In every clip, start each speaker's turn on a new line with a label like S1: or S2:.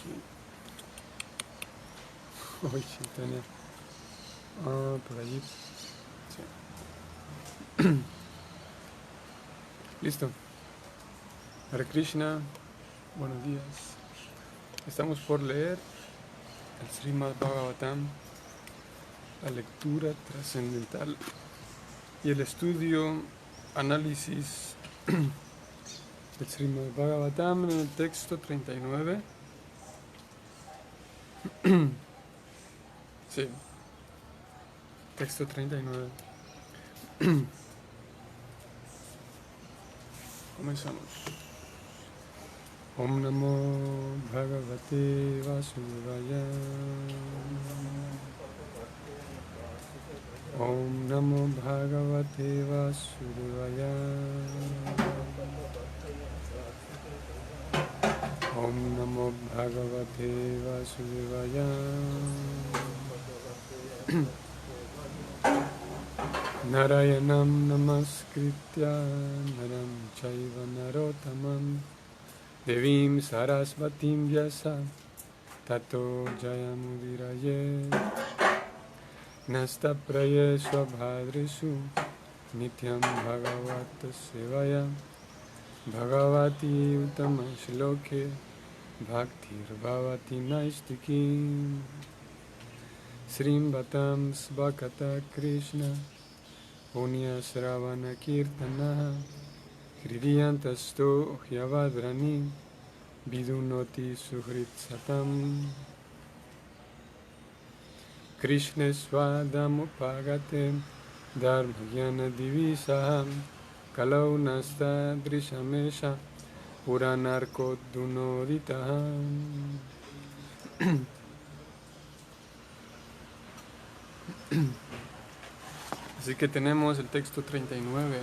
S1: aquí. Uy, Chaitanya. Ah, por allí. Sí. Listo. Hare Krishna. Buenos días. Estamos por leer el Srimad Bhagavatam, la lectura trascendental y el estudio, análisis del Srimad Bhagavatam en el texto 39. Sí, texto 39. Comenzamos. Om Namo Bhagavate Vasudevaya. Om Namo Bhagavate Vasudevaya. Om Namo Bhagavate Vasudevaya. Narayanam Namaskritya Naram Chaiva Narotamam Devim Sarasvatim Vyasa Tato Jayamudiraye Nasta Prayesva Bhadresu Nityam Bhagavata Sevaya Bhagavati Uttama Shloke Bhaktir Bhavati Naistiki Srimbatam Svakata Krishna Punya Sravana Kirtana Hridiyantasto Hyavadrani Vidunoti Suhrit Satam Krishna Swadamupagate Dharmayana Divisaham Kalau Nasta Drishamesha Puranarko Dunoditaham. Así que tenemos el texto 39.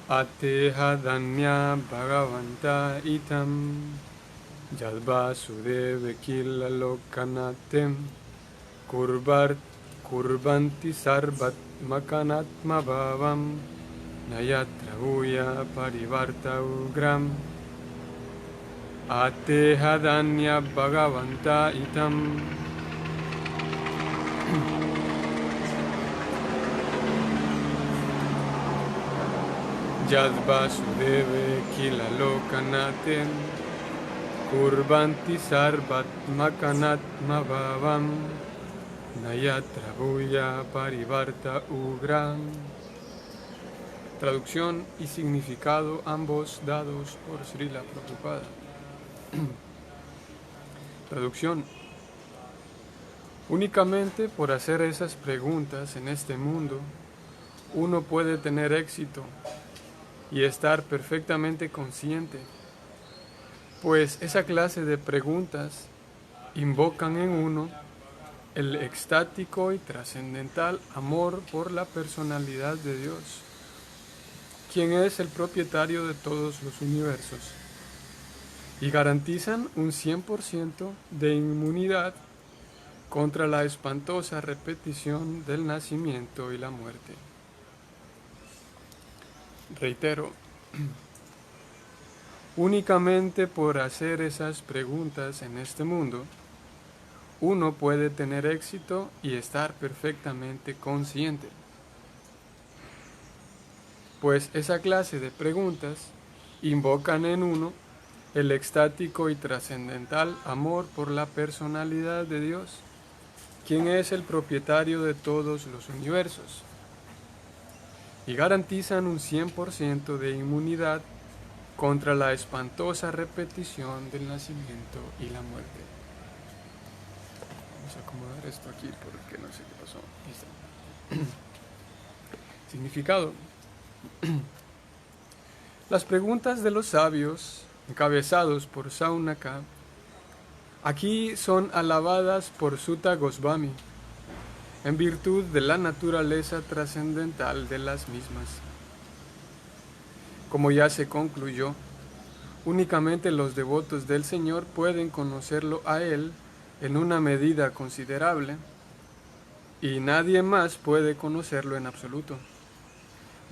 S1: Ateha Danya Bhagavanta Itam Yadvasudeva Kila Lokanatem Kurbanti Sarvat Makanatma Bhavam Nayatra Huya Parivarta Ugram Ateha Danya Bhagavanta Itam Yadvasudeva Kila Lokanatem Kurbanti Sarvat Makanatma Bhavam Nayatra Bhuya Parivarta Ugram. Traducción y significado ambos dados por Srila Prabhupada. Traducción. Únicamente por hacer esas preguntas en este mundo, uno puede tener éxito y estar perfectamente consciente, pues esa clase de preguntas invocan en uno el extático y trascendental amor por la personalidad de Dios, quien es el propietario de todos los universos, y garantizan un 100% de inmunidad contra la espantosa repetición del nacimiento y la muerte. Reitero, únicamente por hacer esas preguntas en este mundo, uno puede tener éxito y estar perfectamente consciente, pues esa clase de preguntas invocan en uno el extático y trascendental amor por la personalidad de Dios, quien es el propietario de todos los universos, y garantizan un 100% de inmunidad contra la espantosa repetición del nacimiento y la muerte. Vamos a acomodar esto aquí porque no sé qué pasó. Listo. Significado. Las preguntas de los sabios, encabezados por Saunaka, aquí son alabadas por Sutta Goswami, en virtud de la naturaleza trascendental de las mismas. Como ya se concluyó, únicamente los devotos del Señor pueden conocerlo a Él en una medida considerable, y nadie más puede conocerlo en absoluto.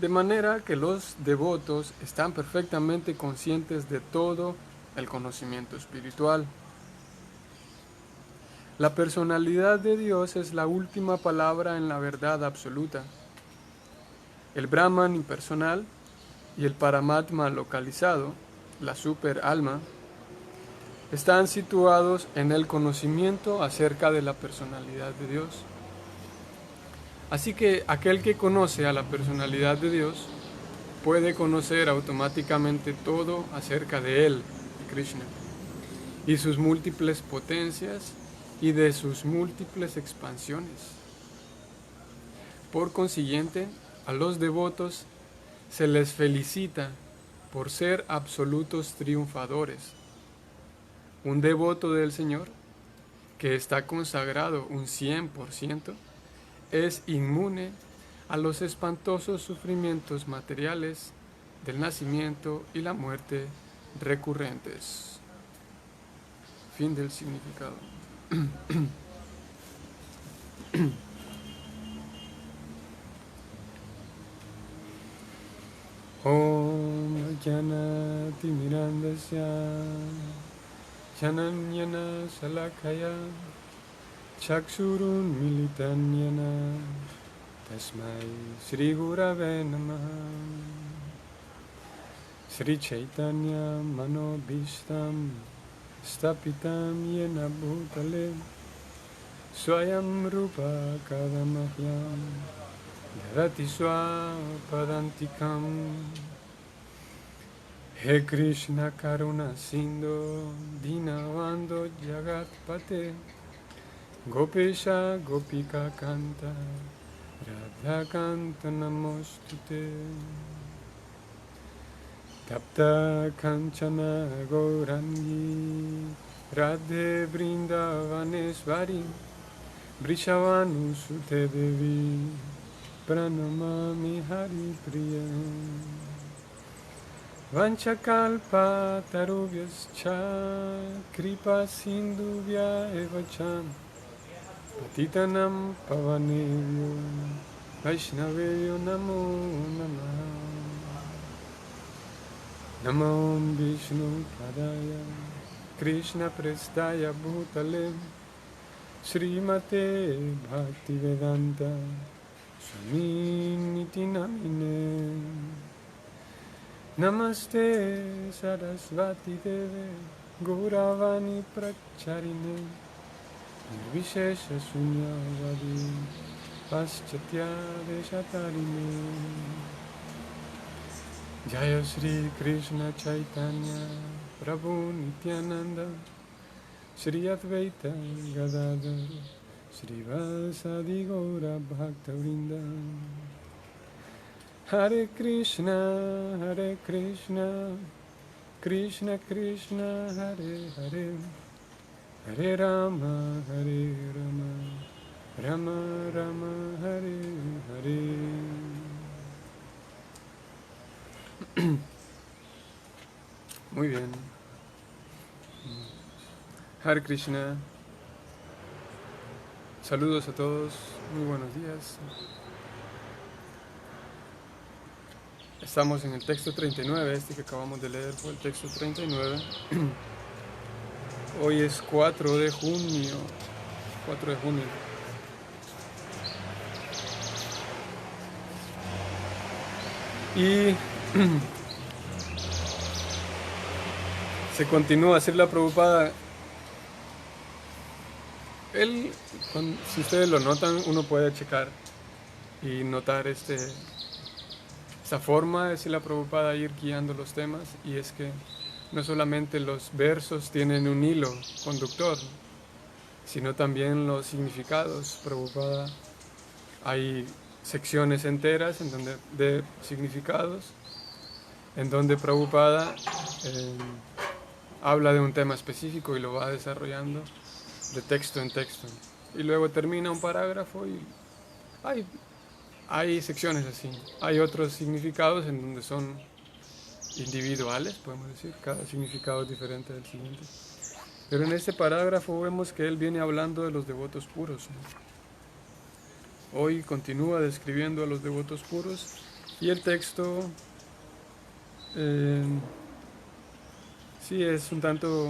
S1: de manera que los devotos están perfectamente conscientes de todo el conocimiento espiritual. La personalidad de Dios es la última palabra en la verdad absoluta. El Brahman impersonal y el Paramatma localizado, la super alma, están situados en el conocimiento acerca de la personalidad de Dios. Así que aquel que conoce a la personalidad de Dios puede conocer automáticamente todo acerca de Él, de Krishna, y sus múltiples potencias y de sus múltiples expansiones. Por consiguiente, a los devotos se les felicita por ser absolutos triunfadores. Un devoto del Señor, que está consagrado un 100%, es inmune a los espantosos sufrimientos materiales del nacimiento y la muerte recurrentes. Fin del significado. Om Janati Mirandasya Jananyana Salakaya Chaksurun Militanyana Tasmai Sri Gurave Namaha Sri Chaitanya Manobhishtam Stapitam Yena Bhutale Swayam Rupa Kadamahyam Dharati Swapadantikam. He Krishna Karuna Sindhu Dinavando Jagatpate Gopesha Gopika Kanta Radha Kanta Namostute Tapta Kanchana Gaurangi Radhe Vrindavanesvari Brishavanu Sute Devi Pranamami Hari Priya Vanchakalpa Tarubhyascha Kripa Sindhuvya Evacham Patitanam Pavanevyo Vaishnaveyo Namo Namaha Namo Vishnu Padaya Krishna Prestaya Bhutale Srimate Bhaktivedanta Swami Niti Namine Namaste Sarasvati Deve Gauravani Pracharine Nirvishesha Sunyavadi Paschatya Deshatarine Jaya Sri Krishna Chaitanya Prabhu Nityananda Sri Advaita Gadadhar Sri Vasadi Gaura Bhaktavrinda Hare Krishna Krishna Krishna Hare Hare Hare Rama Rama Rama Hare Hare. Muy bien. Hare Krishna. Saludos a todos. Muy buenos días. Estamos en el texto 39, este que acabamos de leer fue el texto 39. Hoy es 4 de junio. 4 de junio. Y se continúa a hacer la Prabhupada. Él, si ustedes lo notan, uno puede checar y notar esa forma de la Prabhupada ir guiando los temas, y es que no solamente los versos tienen un hilo conductor, sino también los significados. Prabhupada, hay secciones enteras de significados en donde Prabhupada habla de un tema específico y lo va desarrollando de texto en texto, y luego termina un parágrafo y hay secciones así. Hay otros significados en donde son individuales, podemos decir, cada significado es diferente del siguiente. Pero en este parágrafo vemos que él viene hablando de los devotos puros, ¿no? Hoy continúa describiendo a los devotos puros Y el texto sí es un tanto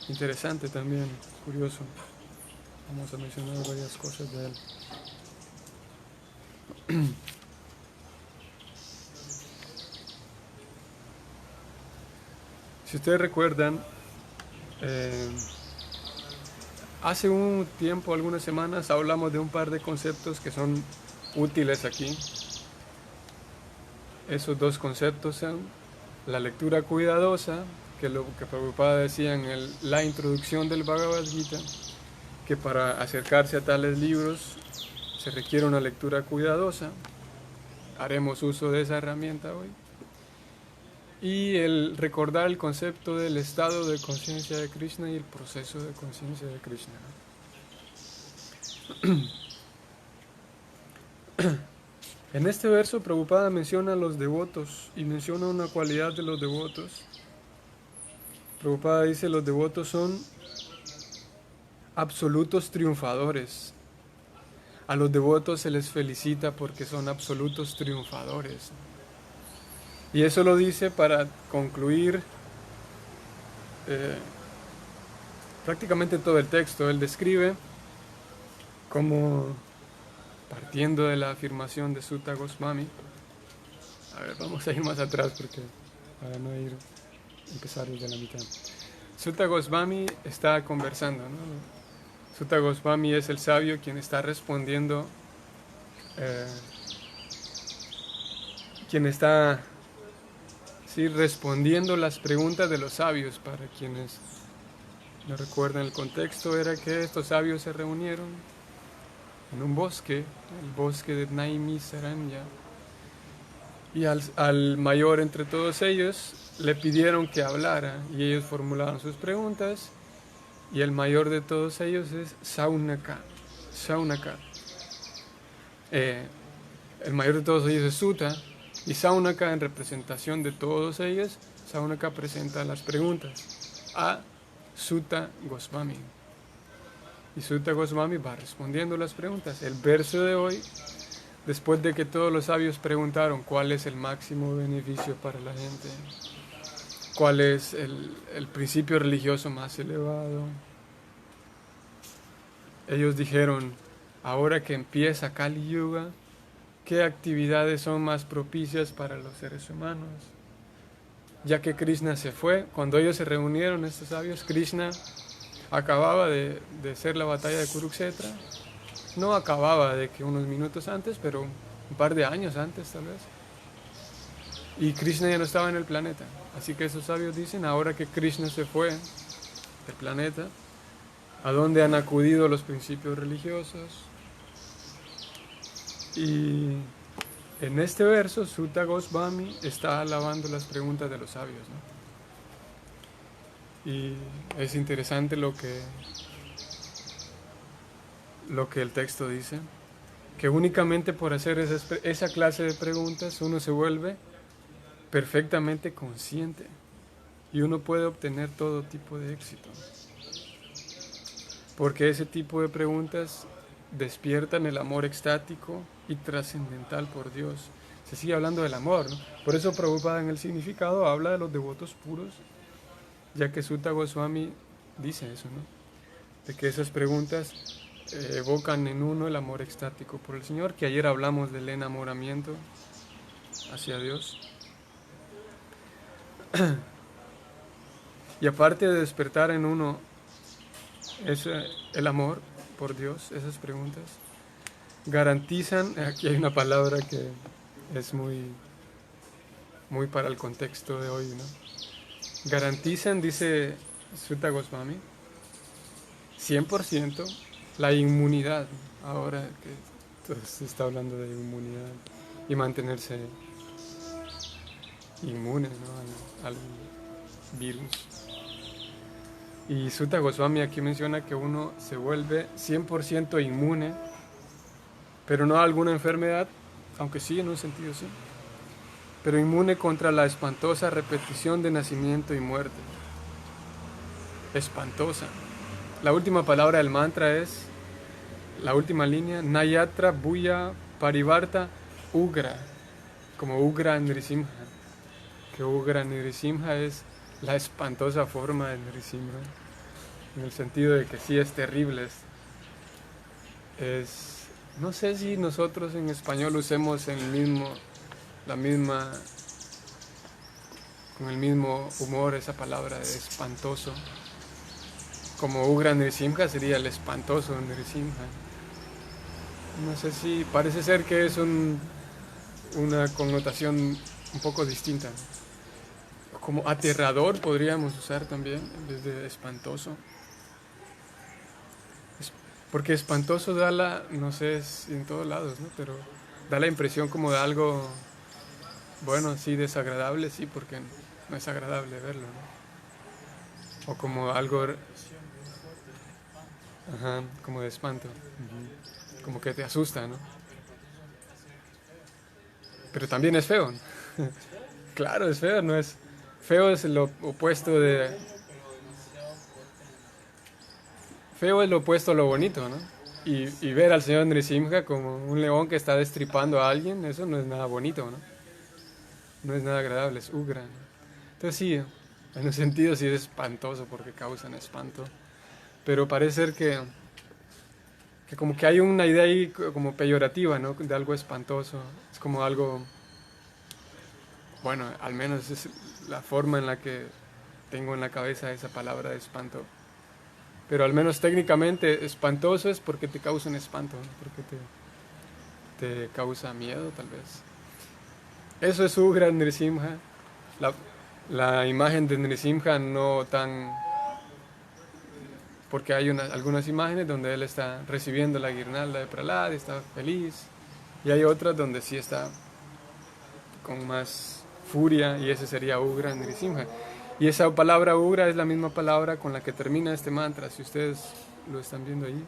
S1: interesante también, curioso. Vamos a mencionar varias cosas de él. Si ustedes recuerdan, hace un tiempo, algunas semanas, hablamos de un par de conceptos que son útiles aquí. Esos dos conceptos son la lectura cuidadosa, que lo que Prabhupada decía en la introducción del Bhagavad Gita, que para acercarse a tales libros se requiere una lectura cuidadosa. Haremos uso de esa herramienta hoy. Y el recordar el concepto del estado de conciencia de Krishna y el proceso de conciencia de Krishna. En este verso Prabhupada menciona a los devotos y menciona una cualidad de los devotos. Prabhupada dice: los devotos son absolutos triunfadores. A los devotos se les felicita porque son absolutos triunfadores. Y eso lo dice para concluir prácticamente todo el texto. Él describe como, partiendo de la afirmación de Sutta Goswami, a ver, vamos a ir más atrás porque para no empezar desde la mitad. Sutta Goswami está conversando, ¿no? Sutta Goswami es el sabio quien está respondiendo, respondiendo las preguntas de los sabios. Para quienes no recuerdan el contexto, era que estos sabios se reunieron en un bosque, el bosque de Naimisaranya, y al mayor entre todos ellos le pidieron que hablara, y ellos formularon sus preguntas, y el mayor de todos ellos es Saunaka. El mayor de todos ellos es Sutta, y Saunaka, en representación de todos ellos, Saunaka presenta las preguntas a Sutta Goswami. Y Sutta Goswami va respondiendo las preguntas. El verso de hoy, después de que todos los sabios preguntaron cuál es el máximo beneficio para la gente, cuál es el principio religioso más elevado, ellos dijeron: ahora que empieza Kali Yuga, ¿qué actividades son más propicias para los seres humanos? Ya que Krishna se fue, cuando ellos se reunieron, estos sabios, Krishna acababa de ser la batalla de Kurukshetra. No acababa de que unos minutos antes, pero un par de años antes tal vez. Y Krishna ya no estaba en el planeta. Así que esos sabios dicen: ahora que Krishna se fue del planeta, ¿a dónde han acudido los principios religiosos? Y en este verso, Sutta Goswami está alabando las preguntas de los sabios, ¿no? Y es interesante lo que el texto dice, que únicamente por hacer esa clase de preguntas uno se vuelve perfectamente consciente y uno puede obtener todo tipo de éxito. Porque ese tipo de preguntas despiertan el amor extático y trascendental por Dios. Se sigue hablando del amor, ¿no? Por eso Prabhupada en el significado habla de los devotos puros, ya que Sutta Goswami dice eso, ¿no? De que esas preguntas evocan en uno el amor extático por el Señor, que ayer hablamos del enamoramiento hacia Dios. Y aparte de despertar en uno el amor por Dios, esas preguntas garantizan, aquí hay una palabra que es muy para el contexto de hoy, ¿no? Garantizan, dice Sutta Goswami, 100% la inmunidad. Ahora que se está hablando de inmunidad y mantenerse inmune, ¿no? al virus. Y Sutta Goswami aquí menciona que uno se vuelve 100% inmune, pero no a alguna enfermedad, aunque sí, en un sentido sí, pero inmune contra la espantosa repetición de nacimiento y muerte. Espantosa. La última palabra del mantra es, la última línea, Nayatra Bhuya Parivarta Ugra. como Ugra Nrisimha, que Ugra Nrisimha es la espantosa forma de Nrisimha, en el sentido de que sí es terrible, no sé si nosotros en español usemos la misma, con el mismo humor esa palabra de espantoso, como Ugra Nrisimha sería el espantoso Nrisimha. No sé si parece ser que es una connotación un poco distinta, ¿no? Como aterrador podríamos usar también en vez de espantoso. Porque espantoso no sé, es en todos lados, ¿no? Pero da la impresión como de algo, bueno, sí, desagradable, sí, porque no es agradable verlo, ¿no? O como algo, ajá, como de espanto, como que te asusta, ¿no? Pero también es feo, ¿no? Claro, es feo, no es... Feo es lo opuesto de... Feo es lo opuesto a lo bonito, ¿no? Y ver al señor Nrisimha como un león que está destripando a alguien, eso no es nada bonito, ¿no? No es nada agradable, es ugra, ¿no? Entonces sí, en un sentido sí es espantoso porque causan espanto. Pero parece ser que como que hay una idea ahí como peyorativa, ¿no? De algo espantoso. Es como algo, bueno, al menos es la forma en la que tengo en la cabeza esa palabra de espanto. Pero al menos técnicamente espantoso es porque te causa un espanto, ¿no? Porque te causa miedo tal vez. Eso es Ugra Nrisimha. La, la imagen de Nrisimha no tan... Porque hay algunas imágenes donde él está recibiendo la guirnalda de Prahlad y está feliz. Y hay otras donde sí está con más furia y ese sería Ugra Nrisimha. Y esa palabra Ugra es la misma palabra con la que termina este mantra, si ustedes lo están viendo ahí.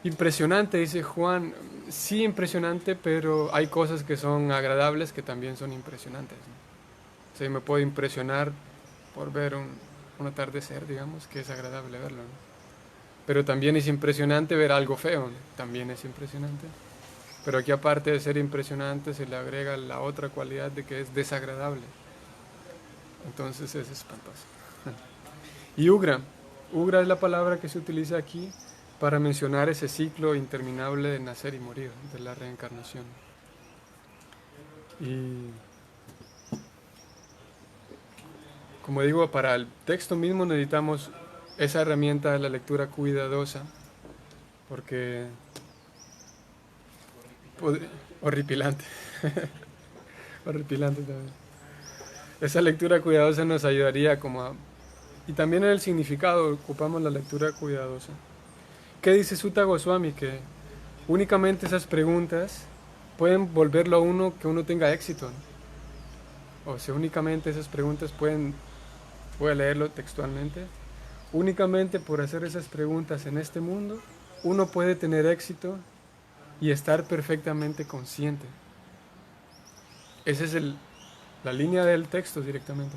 S1: Impresionante, dice Juan. Sí, impresionante, pero hay cosas que son agradables que también son impresionantes, ¿no? O sea, me puedo impresionar por ver un atardecer, digamos, que es agradable verlo, ¿no? Pero también es impresionante ver algo feo, ¿no? También es impresionante. Pero aquí aparte de ser impresionante se le agrega la otra cualidad de que es desagradable. Entonces es espantoso. Y Ugra. Ugra es la palabra que se utiliza aquí para mencionar ese ciclo interminable de nacer y morir, de la reencarnación. Y como digo, para el texto mismo necesitamos esa herramienta de la lectura cuidadosa, porque... Horripilante. Horripilante también. Esa lectura cuidadosa nos ayudaría como a... Y también en el significado ocupamos la lectura cuidadosa. ¿Qué dice Sutta Goswami? Que únicamente esas preguntas pueden volverlo a uno que uno tenga éxito, ¿no? O sea, únicamente esas preguntas pueden, voy a leerlo textualmente, únicamente por hacer esas preguntas en este mundo, uno puede tener éxito y estar perfectamente consciente. Esa es la línea del texto directamente.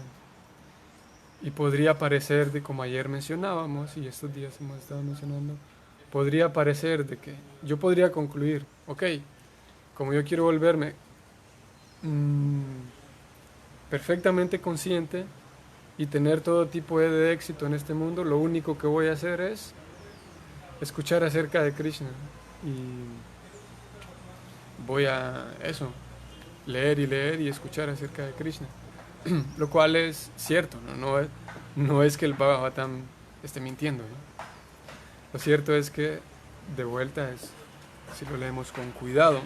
S1: Y podría parecer, de como ayer mencionábamos, y estos días hemos estado mencionando, podría parecer de que yo podría concluir, ok, como yo quiero volverme perfectamente consciente y tener todo tipo de éxito en este mundo, lo único que voy a hacer es escuchar acerca de Krishna y voy a eso, leer y escuchar acerca de Krishna. Lo cual es cierto, no es que el Bhagavatam esté mintiendo, ¿no? Lo cierto es que, de vuelta, si lo leemos con cuidado,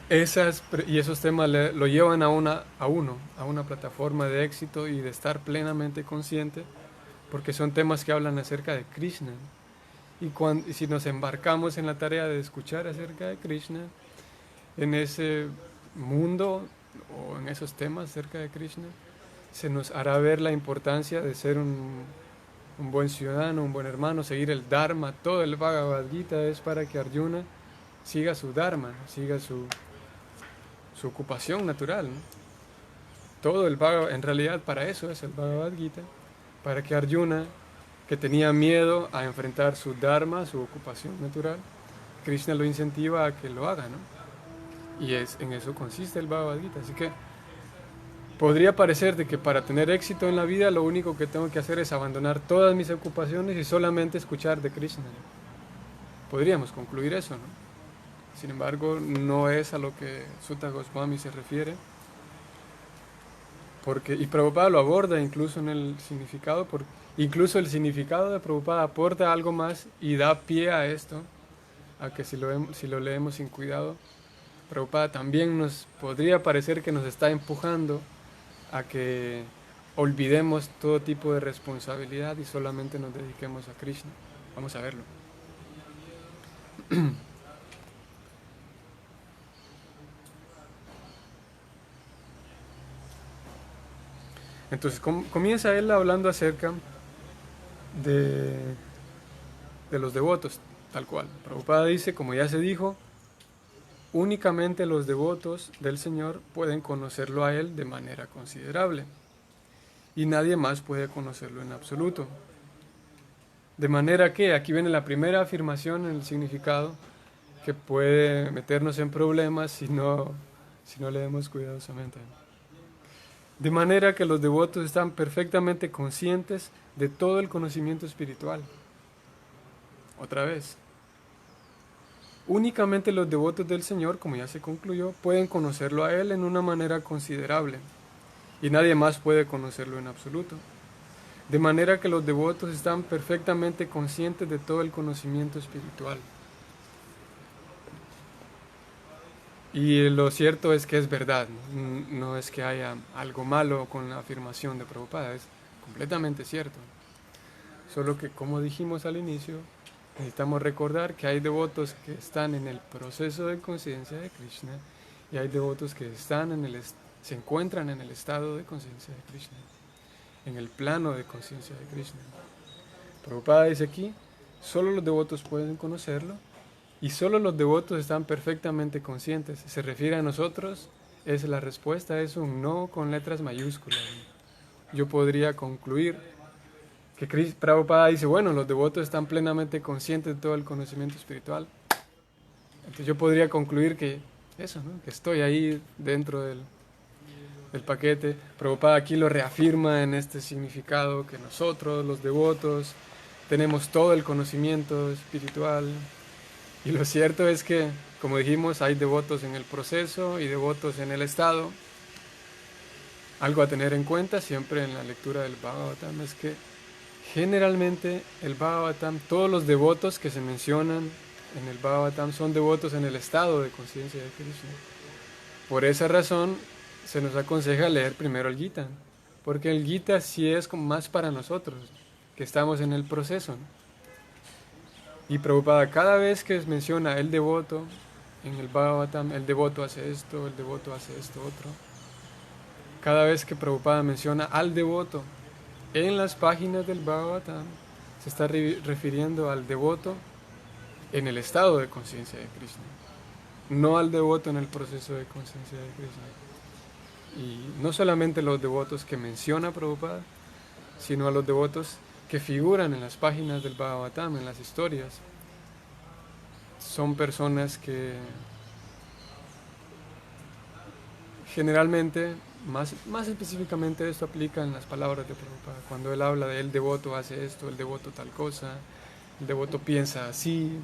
S1: y esos temas lo llevan a una plataforma de éxito y de estar plenamente consciente, porque son temas que hablan acerca de Krishna. Y si nos embarcamos en la tarea de escuchar acerca de Krishna, en ese mundo o en esos temas acerca de Krishna, se nos hará ver la importancia de ser un buen ciudadano, un buen hermano, seguir el Dharma. Todo el Bhagavad Gita es para que Arjuna siga su Dharma, siga su ocupación natural, ¿no? Todo el Bhagavad, en realidad para eso es el Bhagavad Gita, para que Arjuna, que tenía miedo a enfrentar su Dharma, su ocupación natural, Krishna lo incentiva a que lo haga, ¿no? Y en eso consiste el Bhagavad Gita. Así que podría parecer de que para tener éxito en la vida lo único que tengo que hacer es abandonar todas mis ocupaciones y solamente escuchar de Krishna, ¿no? Podríamos concluir eso, ¿no? Sin embargo, no es a lo que Sutta Goswami se refiere. Y Prabhupada lo aborda incluso en el significado, incluso el significado de Prabhupada aporta algo más y da pie a esto, a que si lo leemos sin cuidado, Prabhupada también nos podría parecer que nos está empujando a que olvidemos todo tipo de responsabilidad y solamente nos dediquemos a Krishna. Vamos a verlo. Entonces comienza él hablando acerca de los devotos, tal cual. Prabhupada dice, como ya se dijo, únicamente los devotos del Señor pueden conocerlo a Él de manera considerable, y nadie más puede conocerlo en absoluto. De manera que, aquí viene la primera afirmación en el significado, que puede meternos en problemas si no leemos cuidadosamente. De manera que los devotos están perfectamente conscientes de todo el conocimiento espiritual. Otra vez. Únicamente los devotos del Señor, como ya se concluyó, pueden conocerlo a Él en una manera considerable, y nadie más puede conocerlo en absoluto. De manera que los devotos están perfectamente conscientes de todo el conocimiento espiritual. Y lo cierto es que es verdad, no es que haya algo malo con la afirmación de Prabhupada, es completamente cierto. Solo que, como dijimos al inicio, necesitamos recordar que hay devotos que están en el proceso de conciencia de Krishna y hay devotos que se encuentran en el estado de conciencia de Krishna, en el plano de conciencia de Krishna. Prabhupada dice aquí, solo los devotos pueden conocerlo y solo los devotos están perfectamente conscientes. Se refiere a nosotros, la respuesta es un no con letras mayúsculas. Yo podría concluir que Prabhupada dice, bueno, los devotos están plenamente conscientes de todo el conocimiento espiritual. Entonces yo podría concluir que eso, ¿no? Que estoy ahí dentro del paquete. Prabhupada aquí lo reafirma en este significado, que nosotros, los devotos, tenemos todo el conocimiento espiritual. Y lo cierto es que, como dijimos, hay devotos en el proceso y devotos en el estado. Algo a tener en cuenta siempre en la lectura del Bhagavatam es que generalmente el Bhagavatam, todos los devotos que se mencionan en el Bhagavatam son devotos en el estado de conciencia de Krishna. Por esa razón se nos aconseja leer primero el Gita, porque el Gita sí es como más para nosotros, que estamos en el proceso, ¿no? Y Prabhupada cada vez que menciona el devoto en el Bhagavatam, el devoto hace esto, el devoto hace esto otro. Cada vez que Prabhupada menciona al devoto en las páginas del Bhagavatam, se está refiriendo al devoto en el estado de conciencia de Krishna, no al devoto en el proceso de conciencia de Krishna. Y no solamente los devotos que menciona Prabhupada, sino a los devotos que figuran en las páginas del Bhagavatam, en las historias. Son personas que generalmente, más específicamente esto aplica en las palabras de Prabhupada. Cuando él habla de el devoto hace esto, el devoto tal cosa, el devoto piensa así,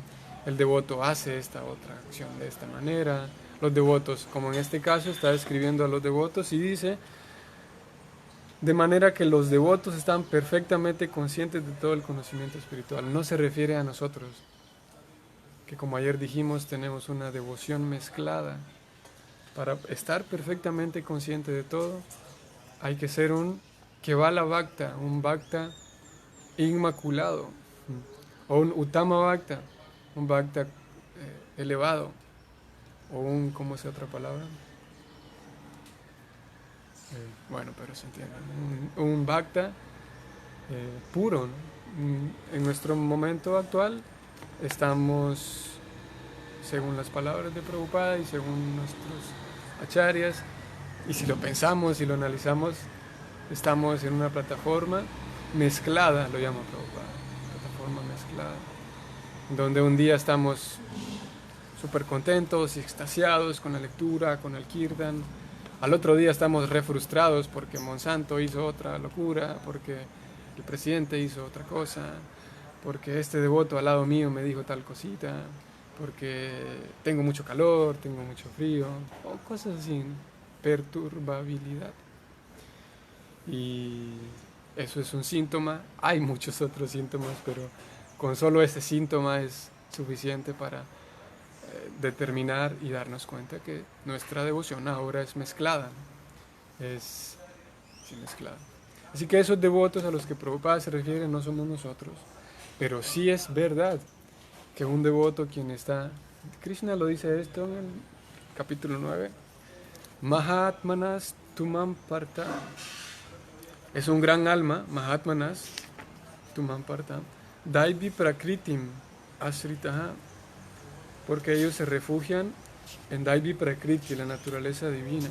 S1: el devoto hace esta otra acción de esta manera. Los devotos, como en este caso, está describiendo a los devotos y dice, de manera que los devotos están perfectamente conscientes de todo el conocimiento espiritual. No se refiere a nosotros, que como ayer dijimos, tenemos una devoción mezclada. Para estar perfectamente consciente de todo, hay que ser un Kevala Bhakta, un Bhakta inmaculado, o un Uttama Bhakta, un Bhakta elevado, o un, ¿cómo es otra palabra? Bueno, pero se entiende. Un Bhakta puro, ¿no? En nuestro momento actual estamos, según las palabras de Prabhupada y según nuestros acharyas, y si lo pensamos y lo analizamos, estamos en una plataforma mezclada, lo llama Prabhupada, plataforma mezclada, donde un día estamos súper contentos y extasiados con la lectura, con el kirtan. Al otro día estamos re frustrados porque Monsanto hizo otra locura, porque el presidente hizo otra cosa, porque este devoto al lado mío me dijo tal cosita, porque tengo mucho calor, tengo mucho frío, o cosas así, ¿no? Perturbabilidad. Y eso es un síntoma. Hay muchos otros síntomas, pero con solo ese síntoma es suficiente para determinar y darnos cuenta que nuestra devoción ahora es mezclada, ¿no? Es sí, mezclada. Así que esos devotos a los que Prabhupada se refiere no somos nosotros, pero sí es verdad que un devoto quien está, Krishna lo dice esto en el capítulo 9, Mahatmanas Tumam Parta, es un gran alma, Mahatmanas Tumam Parta, Daivi Prakritim Asritaha, porque ellos se refugian en Daivi Prakriti, la naturaleza divina.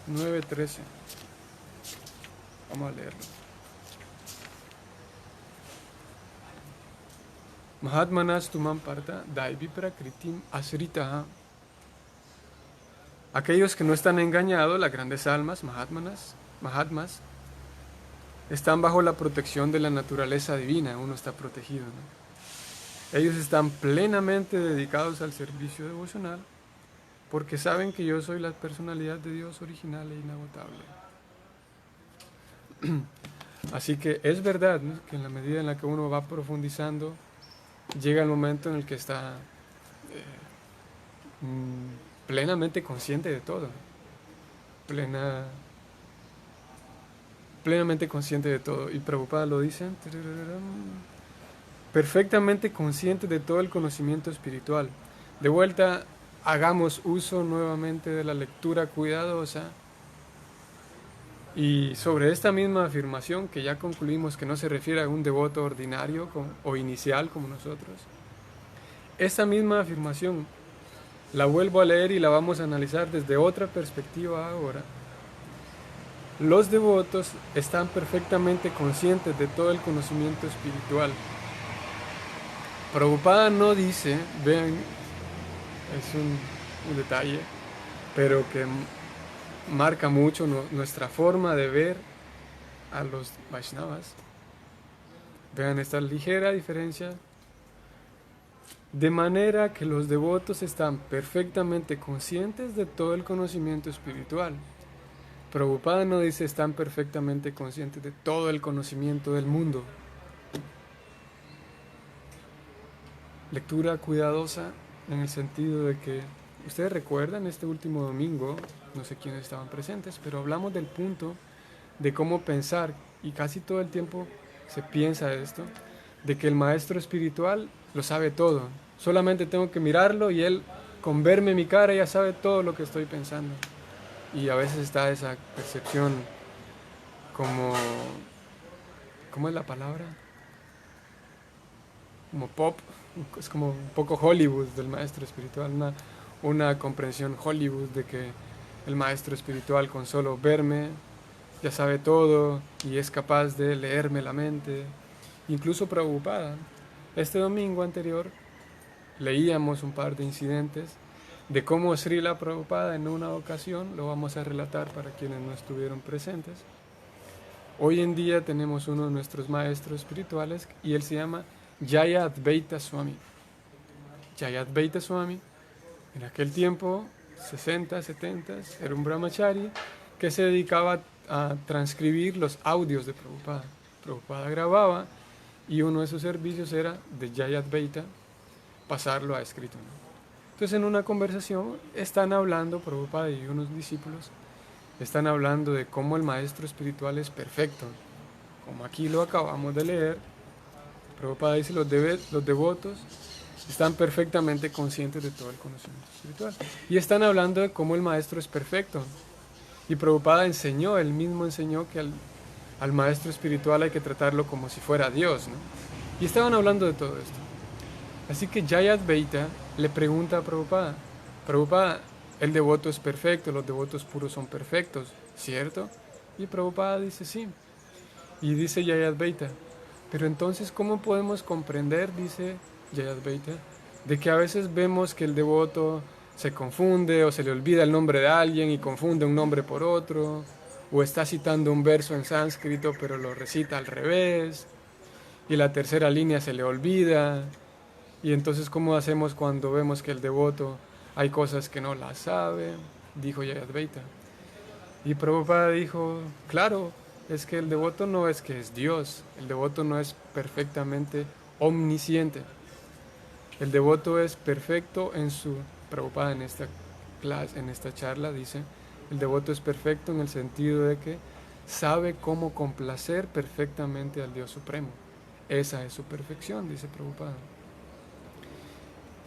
S1: 9.13. Vamos a leerlo. Mahatmanas Tumam Parta Daivi Prakritim Asritaha. Aquellos que no están engañados, las grandes almas, Mahatmas, están bajo la protección de la naturaleza divina, uno está protegido, ¿no? Ellos están plenamente dedicados al servicio devocional porque saben que yo soy la personalidad de Dios original e inagotable. Así que es verdad, ¿no?, que en la medida en la que uno va profundizando, llega el momento en el que está plenamente consciente de todo, plenamente consciente de todo. Y Prabhupada lo dice, perfectamente consciente de todo el conocimiento espiritual. De vuelta, hagamos uso nuevamente de la lectura cuidadosa. Y sobre esta misma afirmación, que ya concluimos que no se refiere a un devoto ordinario o inicial como nosotros, esta misma afirmación la vuelvo a leer y la vamos a analizar desde otra perspectiva ahora. Los devotos están perfectamente conscientes de todo el conocimiento espiritual. Prabhupada no dice, vean, es un detalle, pero que marca mucho nuestra forma de ver a los Vaishnavas. Vean esta ligera diferencia. De manera que los devotos están perfectamente conscientes de todo el conocimiento espiritual. Prabhupada no dice están perfectamente conscientes de todo el conocimiento del mundo. Lectura cuidadosa en el sentido de que, ustedes recuerdan este último domingo, no sé quiénes estaban presentes, pero hablamos del punto de cómo pensar, y casi todo el tiempo se piensa esto, de que el maestro espiritual lo sabe todo. Solamente tengo que mirarlo y él, con verme mi cara, ya sabe todo lo que estoy pensando. Y a veces está esa percepción como, ¿cómo es la palabra? Como pop, es como un poco Hollywood del maestro espiritual, una comprensión Hollywood de que el maestro espiritual con solo verme ya sabe todo y es capaz de leerme la mente. Incluso Prabhupada. Este domingo anterior leíamos un par de incidentes de cómo Srila Prabhupada en una ocasión, lo vamos a relatar para quienes no estuvieron presentes. Hoy en día tenemos uno de nuestros maestros espirituales y él se llama Jaya Advaita Swami. Jaya Advaita Swami, en aquel tiempo, 60, 70, era un brahmachari que se dedicaba a transcribir los audios de Prabhupada. Prabhupada grababa y uno de sus servicios era de Jaya Advaita pasarlo a escrito, ¿no? Entonces en una conversación están hablando, Prabhupada y unos discípulos, están hablando de cómo el maestro espiritual es perfecto. Como aquí lo acabamos de leer, Prabhupada dice los devotos están perfectamente conscientes de todo el conocimiento espiritual. Y están hablando de cómo el maestro es perfecto. Y Prabhupada enseñó, él mismo enseñó que al maestro espiritual hay que tratarlo como si fuera Dios, ¿no? Y estaban hablando de todo esto. Así que Jaya Advaita le pregunta a Prabhupada, Prabhupada, el devoto es perfecto, los devotos puros son perfectos, ¿cierto? Y Prabhupada dice sí. Y dice Jaya Advaita, pero entonces ¿cómo podemos comprender, dice Jaya Advaita, de que a veces vemos que el devoto se confunde o se le olvida el nombre de alguien y confunde un nombre por otro, o está citando un verso en sánscrito pero lo recita al revés, y la tercera línea se le olvida, y entonces ¿cómo hacemos cuando vemos que el devoto hay cosas que no las sabe? Dijo Jayadvaita. Y Prabhupada dijo, claro, es que el devoto no es que es Dios, el devoto no es perfectamente omnisciente. El devoto es perfecto en su... Prabhupada en esta clase, en esta charla dice, el devoto es perfecto en el sentido de que sabe cómo complacer perfectamente al Dios Supremo. Esa es su perfección, dice Prabhupada.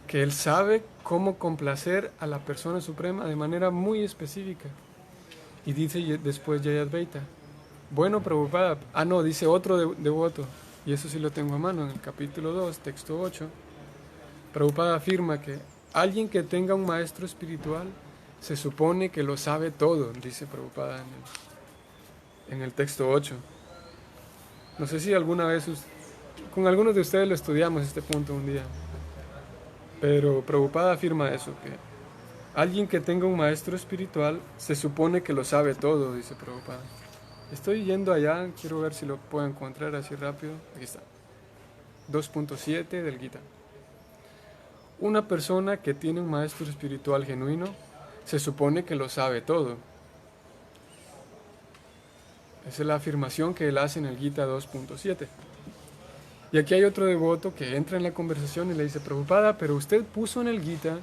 S1: Que él sabe cómo complacer a la persona suprema de manera muy específica. Y dice después Jayadvaita, bueno, Prabhupada, no, dice otro devoto, y eso sí lo tengo a mano en el capítulo 2, texto 8. Prabhupada afirma que alguien que tenga un maestro espiritual se supone que lo sabe todo, dice Prabhupada en el texto 8. No sé si alguna vez con algunos de ustedes lo estudiamos este punto un día, pero Prabhupada afirma eso, que alguien que tenga un maestro espiritual se supone que lo sabe todo, dice Prabhupada. Estoy yendo allá, quiero ver si lo puedo encontrar así rápido. Aquí está. 2.7 del Gita. Una persona que tiene un maestro espiritual genuino se supone que lo sabe todo. Esa es la afirmación que él hace en el Gita 2.7. Y aquí hay otro devoto que entra en la conversación y le dice, Prabhupada, pero usted puso en el Gita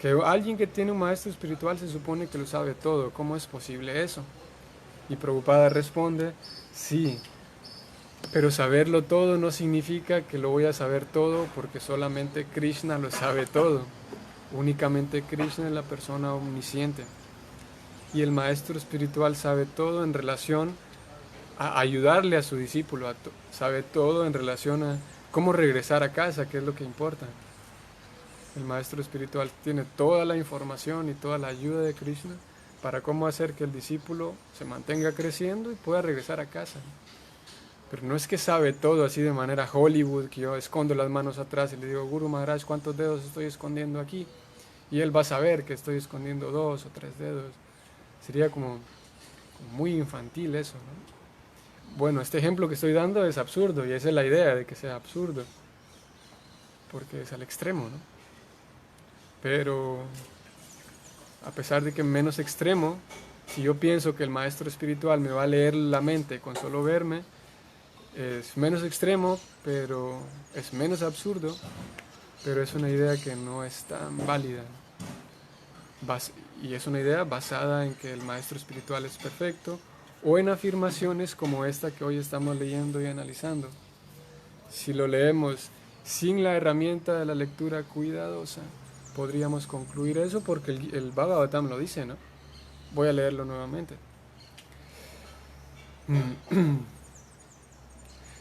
S1: que alguien que tiene un maestro espiritual se supone que lo sabe todo. ¿Cómo es posible eso? Y Prabhupada responde, sí, pero saberlo todo no significa que lo voy a saber todo porque solamente Krishna lo sabe todo. Únicamente Krishna es la persona omnisciente. Y el maestro espiritual sabe todo en relación a ayudarle a su discípulo, sabe todo en relación a cómo regresar a casa, que es lo que importa. El maestro espiritual tiene toda la información y toda la ayuda de Krishna para cómo hacer que el discípulo se mantenga creciendo y pueda regresar a casa. Pero no es que sabe todo así de manera Hollywood, que yo escondo las manos atrás y le digo, Guru Maharaj, ¿cuántos dedos estoy escondiendo aquí? Y él va a saber que estoy escondiendo 2 o 3 dedos. Sería como muy infantil eso, ¿no? Bueno, este ejemplo que estoy dando es absurdo y esa es la idea de que sea absurdo, porque es al extremo, ¿no? Pero a pesar de que menos extremo, si yo pienso que el maestro espiritual me va a leer la mente con solo verme, es menos extremo, pero es menos absurdo, pero es una idea que no es tan válida. Y es una idea basada en que el maestro espiritual es perfecto o en afirmaciones como esta que hoy estamos leyendo y analizando. Si lo leemos sin la herramienta de la lectura cuidadosa, podríamos concluir eso porque el Bhagavatam lo dice, ¿no? Voy a leerlo nuevamente.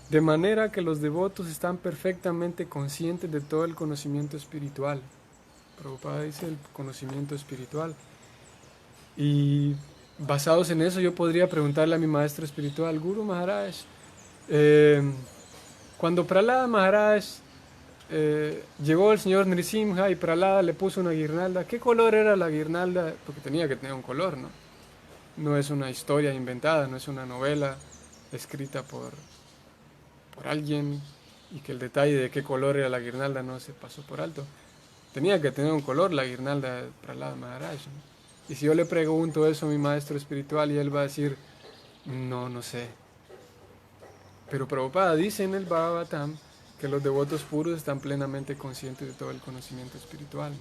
S1: De manera que los devotos están perfectamente conscientes de todo el conocimiento espiritual. Prabhupada dice el conocimiento espiritual. Y basados en eso yo podría preguntarle a mi maestro espiritual, Guru Maharaj, cuando Prahlada Maharaj llegó el señor Nrisimha y Prahlada le puso una guirnalda, ¿qué color era la guirnalda? Porque tenía que tener un color, ¿no? No es una historia inventada, no es una novela escrita por alguien y que el detalle de qué color era la guirnalda no se pasó por alto. Tenía que tener un color la guirnalda de Prahlada Maharaj, ¿no? Y si yo le pregunto eso a mi maestro espiritual y él va a decir, no sé. Pero Prabhupada dice en el Bhagavatam que los devotos puros están plenamente conscientes de todo el conocimiento espiritual, ¿no?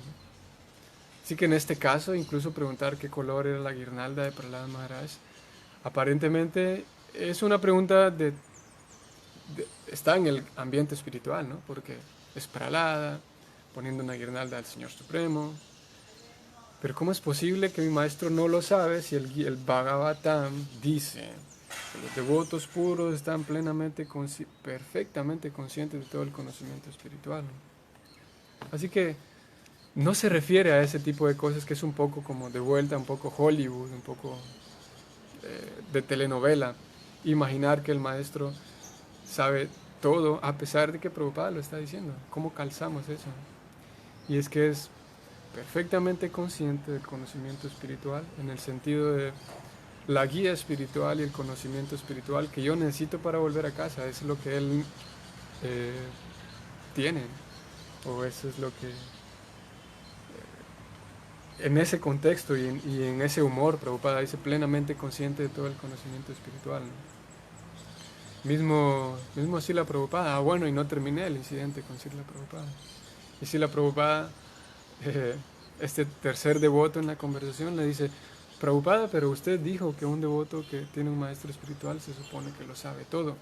S1: Así que en este caso, incluso preguntar qué color era la guirnalda de Prahlada Maharaj, aparentemente es una pregunta está en el ambiente espiritual, ¿no? Porque es Prahlada, poniendo una guirnalda al Señor Supremo. Pero ¿cómo es posible que mi maestro no lo sabe si el Bhagavatam dice que los devotos puros están perfectamente conscientes de todo el conocimiento espiritual, ¿no? Así que no se refiere a ese tipo de cosas que es un poco como de vuelta, un poco Hollywood, un poco de telenovela. Imaginar que el maestro sabe todo, a pesar de que Prabhupada lo está diciendo. ¿Cómo calzamos eso? y es que es perfectamente consciente del conocimiento espiritual, en el sentido de la guía espiritual y el conocimiento espiritual que yo necesito para volver a casa. Es lo que él tiene, o eso es lo que en ese contexto y en ese humor Prabhupada dice plenamente consciente de todo el conocimiento espiritual, ¿no? Mismo Srila Prabhupada, bueno, y no terminé el incidente con Srila Prabhupada. Y Srila Prabhupada, este tercer devoto en la conversación le dice, Prabhupada, pero usted dijo que un devoto que tiene un maestro espiritual se supone que lo sabe todo.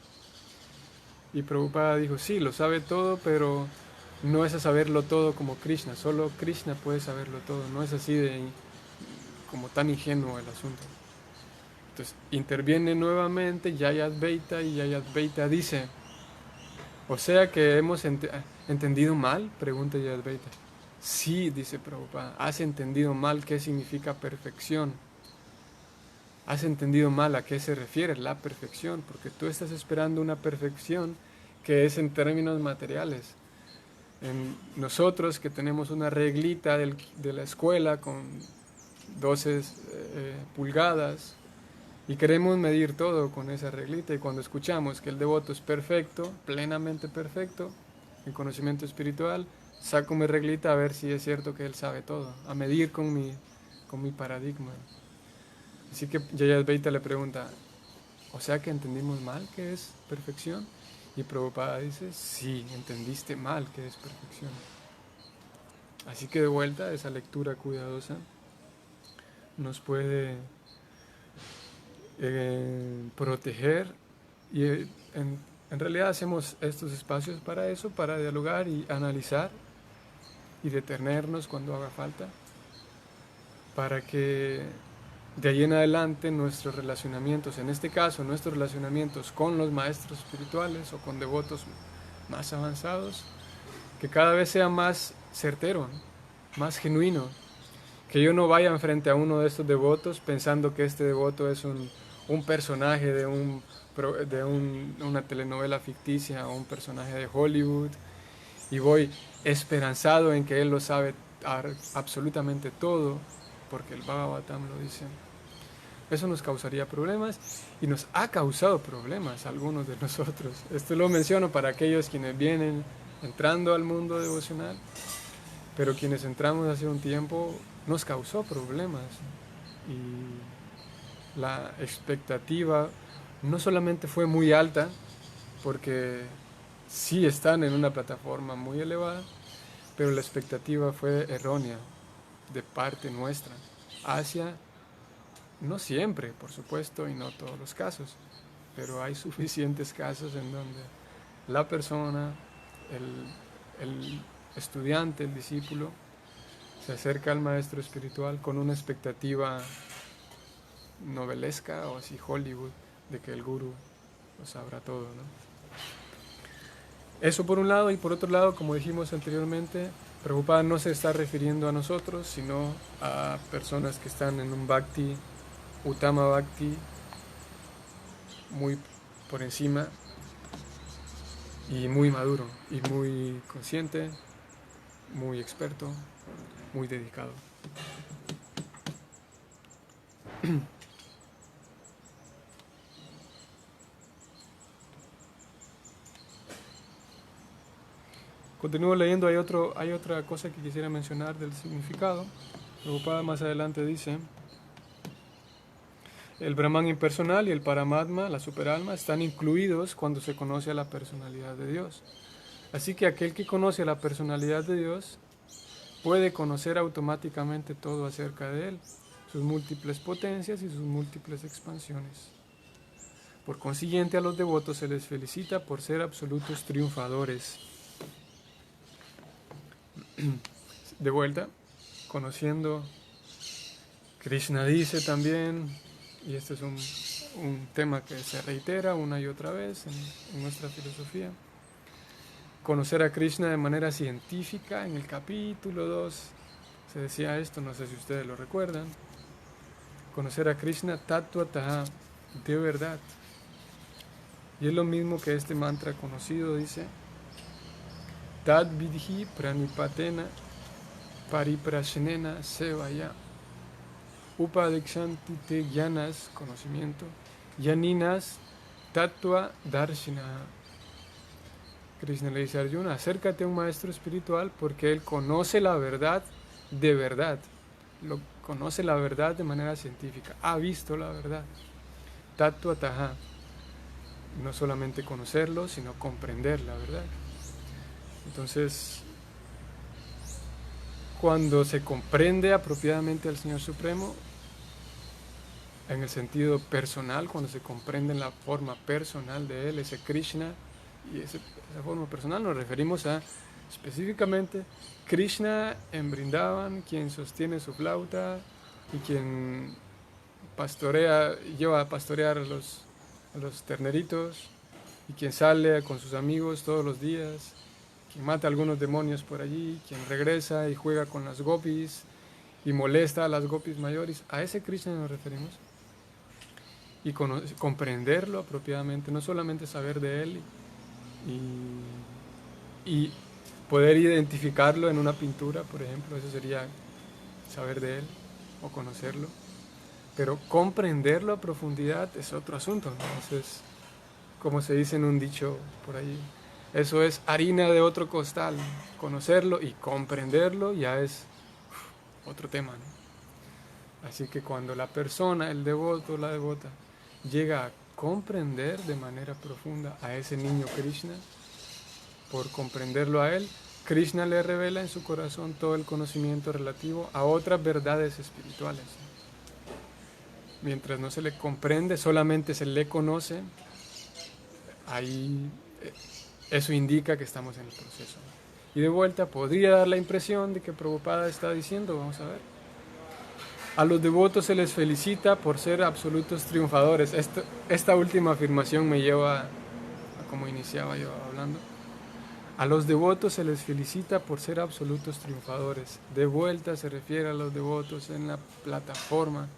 S1: Y Prabhupada dijo, sí, lo sabe todo, pero no es a saberlo todo como Krishna, solo Krishna puede saberlo todo, no es así de como tan ingenuo el asunto. Entonces interviene nuevamente Yayadvaita y Yayadvaita dice, o sea que hemos entendido mal, pregunta Yayadvaita. Sí, dice Prabhupada, has entendido mal qué significa perfección. Has entendido mal a qué se refiere la perfección, porque tú estás esperando una perfección que es en términos materiales. En nosotros que tenemos una reglita de la escuela con 12 pulgadas y queremos medir todo con esa reglita, y cuando escuchamos que el devoto es perfecto, plenamente perfecto, en conocimiento espiritual, saco mi reglita a ver si es cierto que él sabe todo, a medir con mi paradigma. Así que Yayadvaita le pregunta, o sea que entendimos mal qué es perfección. Y Prabhupada dice, sí, entendiste mal qué es perfección. Así que de vuelta, esa lectura cuidadosa nos puede proteger y en realidad hacemos estos espacios para eso, para dialogar y analizar y detenernos cuando haga falta, para que de ahí en adelante nuestros relacionamientos, en este caso nuestros relacionamientos con los maestros espirituales o con devotos más avanzados, que cada vez sea más certero, más genuino, que yo no vaya enfrente a uno de estos devotos pensando que este devoto es un personaje de una telenovela ficticia o un personaje de Hollywood, y voy esperanzado en que él lo sabe absolutamente todo, porque el Bhagavatam lo dice. Eso nos causaría problemas y nos ha causado problemas a algunos de nosotros. Esto lo menciono para aquellos quienes vienen entrando al mundo devocional, pero quienes entramos hace un tiempo nos causó problemas, y la expectativa no solamente fue muy alta, porque sí están en una plataforma muy elevada, pero la expectativa fue errónea de parte nuestra hacia, no siempre, por supuesto, y no todos los casos, pero hay suficientes casos en donde la persona, el estudiante, el discípulo, se acerca al maestro espiritual con una expectativa novelesca o así Hollywood de que el gurú lo sabrá todo, ¿no? Eso por un lado, y por otro lado, como dijimos anteriormente, Prabhupada no se está refiriendo a nosotros, sino a personas que están en un bhakti, Uttama Bhakti, muy por encima y muy maduro y muy consciente, muy experto, muy dedicado. Continúo leyendo, hay otra cosa que quisiera mencionar del significado. Prabhupada más adelante dice, el Brahman impersonal y el Paramatma, la superalma, están incluidos cuando se conoce a la personalidad de Dios. Así que aquel que conoce a la personalidad de Dios puede conocer automáticamente todo acerca de Él, sus múltiples potencias y sus múltiples expansiones. Por consiguiente, a los devotos se les felicita por ser absolutos triunfadores. De vuelta, conociendo, Krishna dice también, y este es un tema que se reitera una y otra vez en nuestra filosofía, conocer a Krishna de manera científica. En el capítulo 2 se decía esto, no sé si ustedes lo recuerdan, conocer a Krishna tattvataha, de verdad. Y es lo mismo que este mantra conocido dice, tad vidhi pranipatena pariprashnena sevaya. Upadikshanti te gyanas, conocimiento. Yaninas tattva darshina. Krishna le dice a Arjuna, acércate a un maestro espiritual porque él conoce la verdad de verdad. Conoce la verdad de manera científica. Ha visto la verdad. Tattva taha. No solamente conocerlo, sino comprender la verdad. Entonces, cuando se comprende apropiadamente al Señor Supremo, en el sentido personal, cuando se comprende en la forma personal de Él, ese Krishna, y esa forma personal nos referimos a específicamente Krishna en Vrindavan, quien sostiene su flauta y quien lleva a pastorear a los terneritos, y quien sale con sus amigos todos los días, quien mata a algunos demonios por allí, quien regresa y juega con las gopis y molesta a las gopis mayores. A ese Krishna nos referimos. Y comprenderlo apropiadamente, no solamente saber de él y poder identificarlo en una pintura, por ejemplo, eso sería saber de él o conocerlo, pero comprenderlo a profundidad es otro asunto, ¿no? Eso es, como se dice en un dicho por ahí, eso es harina de otro costal. Conocerlo y comprenderlo ya es otro tema, ¿no? Así que cuando la persona, el devoto o la devota, llega a comprender de manera profunda a ese niño Krishna, por comprenderlo a él, Krishna le revela en su corazón todo el conocimiento relativo a otras verdades espirituales. Mientras no se le comprende, solamente se le conoce, ahí eso indica que estamos en el proceso. Y de vuelta podría dar la impresión de que Prabhupada está diciendo, vamos a ver, a los devotos se les felicita por ser absolutos triunfadores. Esta última afirmación me lleva a como iniciaba yo hablando. A los devotos se les felicita por ser absolutos triunfadores. De vuelta se refiere a los devotos en la plataforma,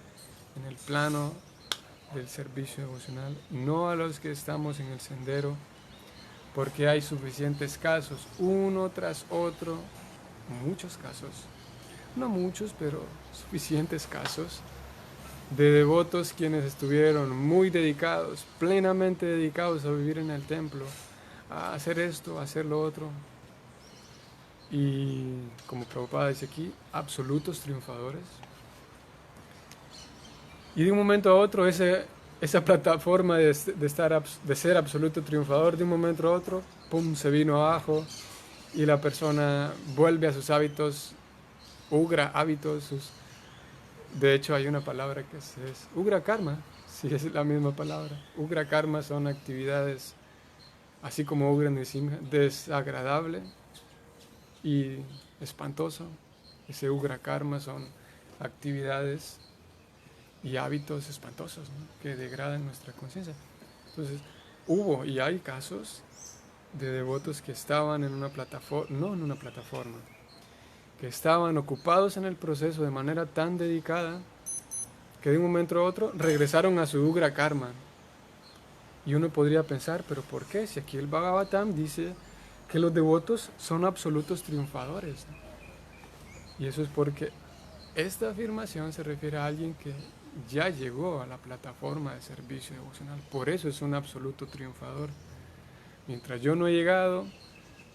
S1: en el plano del servicio devocional, no a los que estamos en el sendero, porque hay suficientes casos, uno tras otro, muchos casos, no muchos, pero suficientes casos, de devotos quienes estuvieron muy dedicados, plenamente dedicados a vivir en el templo, a hacer esto, a hacer lo otro, y como Prabhupada dice aquí, absolutos triunfadores. Y de un momento a otro esa plataforma de ser absoluto triunfador, de un momento a otro, pum, se vino abajo y la persona vuelve a sus hábitos, ugra hábitos, de hecho hay una palabra que es ugra karma, sí es la misma palabra. Ugra karma son actividades, así como ugra nisimha, desagradable y espantoso. Ese ugra karma son actividades y hábitos espantosos, ¿no?, que degradan nuestra conciencia. Entonces, hubo y hay casos de devotos que estaban en una plataforma, no en una plataforma, que estaban ocupados en el proceso de manera tan dedicada que de un momento a otro regresaron a su ugra karma. Y uno podría pensar, ¿pero por qué? Si aquí el Bhagavatam dice que los devotos son absolutos triunfadores, ¿no? Y eso es porque esta afirmación se refiere a alguien que ya llegó a la plataforma de servicio devocional. Por eso es un absoluto triunfador. Mientras yo no he llegado,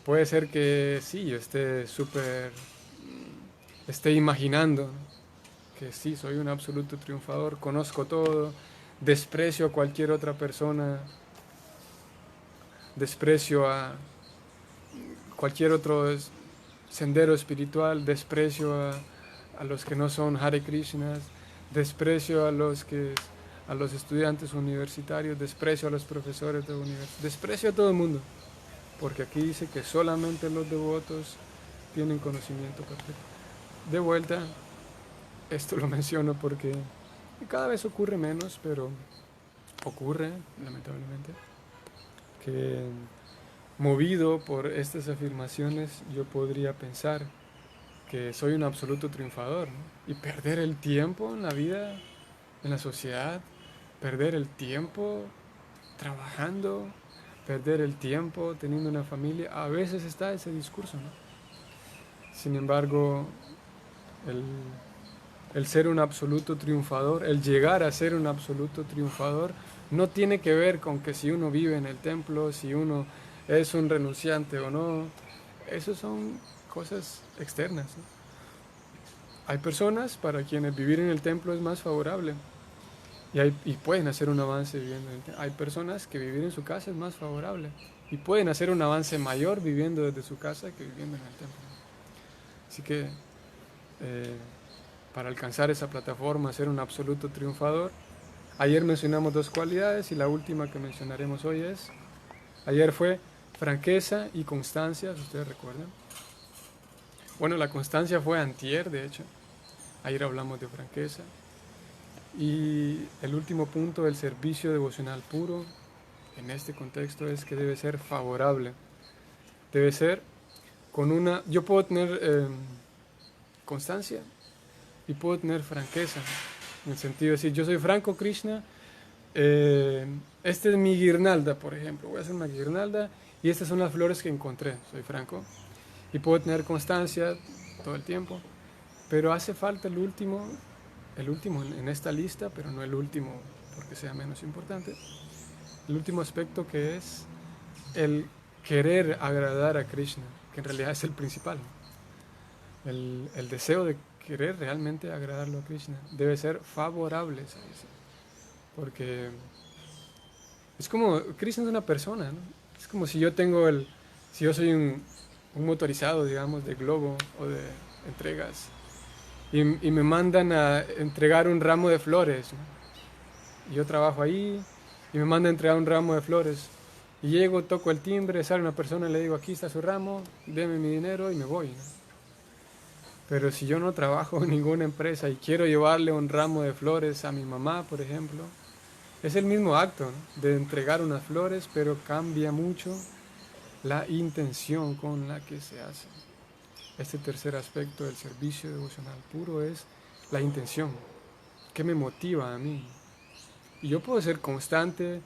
S1: puede ser que sí, yo esté imaginando que sí, soy un absoluto triunfador, conozco todo, desprecio a cualquier otra persona, desprecio a cualquier otro sendero espiritual, desprecio a los que no son Hare Krishnas, desprecio a los estudiantes universitarios, desprecio a los profesores de universidad, desprecio a todo el mundo, porque aquí dice que solamente los devotos tienen conocimiento perfecto. De vuelta, esto lo menciono porque cada vez ocurre menos, pero ocurre, lamentablemente, que movido por estas afirmaciones yo podría pensar que soy un absoluto triunfador, ¿no?, y perder el tiempo en la vida, en la sociedad, perder el tiempo trabajando, perder el tiempo teniendo una familia. A veces está ese discurso, ¿no? Sin embargo, El, el ser un absoluto triunfador, el llegar a ser un absoluto triunfador, no tiene que ver con que si uno vive en el templo, si uno es un renunciante o no. Esas son cosas externas, ¿no? Hay personas para quienes vivir en el templo es más favorable y pueden hacer un avance viviendo en el templo. Hay personas que vivir en su casa es más favorable y pueden hacer un avance mayor viviendo desde su casa que viviendo en el templo. Así que eh, para alcanzar esa plataforma, ser un absoluto triunfador, ayer mencionamos dos cualidades y la última que mencionaremos hoy ayer fue franqueza y constancia, si ustedes recuerdan. Bueno, la constancia fue antier, de hecho. Ayer hablamos de franqueza. Y el último punto, el servicio devocional puro, en este contexto es que debe ser favorable. Debe ser con una... Yo puedo tener constancia y puedo tener franqueza. En el sentido de decir, yo soy Franco Krishna, esta es mi guirnalda, por ejemplo. Voy a hacer una guirnalda y estas son las flores que encontré. Soy Franco. Y puedo tener constancia todo el tiempo. Pero hace falta el último en esta lista, pero no el último porque sea menos importante. El último aspecto, que es el querer agradar a Krishna, que en realidad es el principal. El deseo de querer realmente agradarlo a Krishna debe ser favorable, ¿sabes? Porque es como, Krishna es una persona, ¿no? Es como si yo si yo soy un motorizado, digamos, de globo o de entregas, y me mandan a entregar un ramo de flores, ¿no? Y yo trabajo ahí y me mandan a entregar un ramo de flores. Y llego, toco el timbre, sale una persona y le digo, aquí está su ramo, deme mi dinero y me voy, ¿no? Pero si yo no trabajo en ninguna empresa y quiero llevarle un ramo de flores a mi mamá, por ejemplo, es el mismo acto, ¿no? De entregar unas flores, pero cambia mucho la intención con la que se hace. Este tercer aspecto del servicio devocional puro es la intención. ¿Qué me motiva a mí? Y yo puedo ser constante,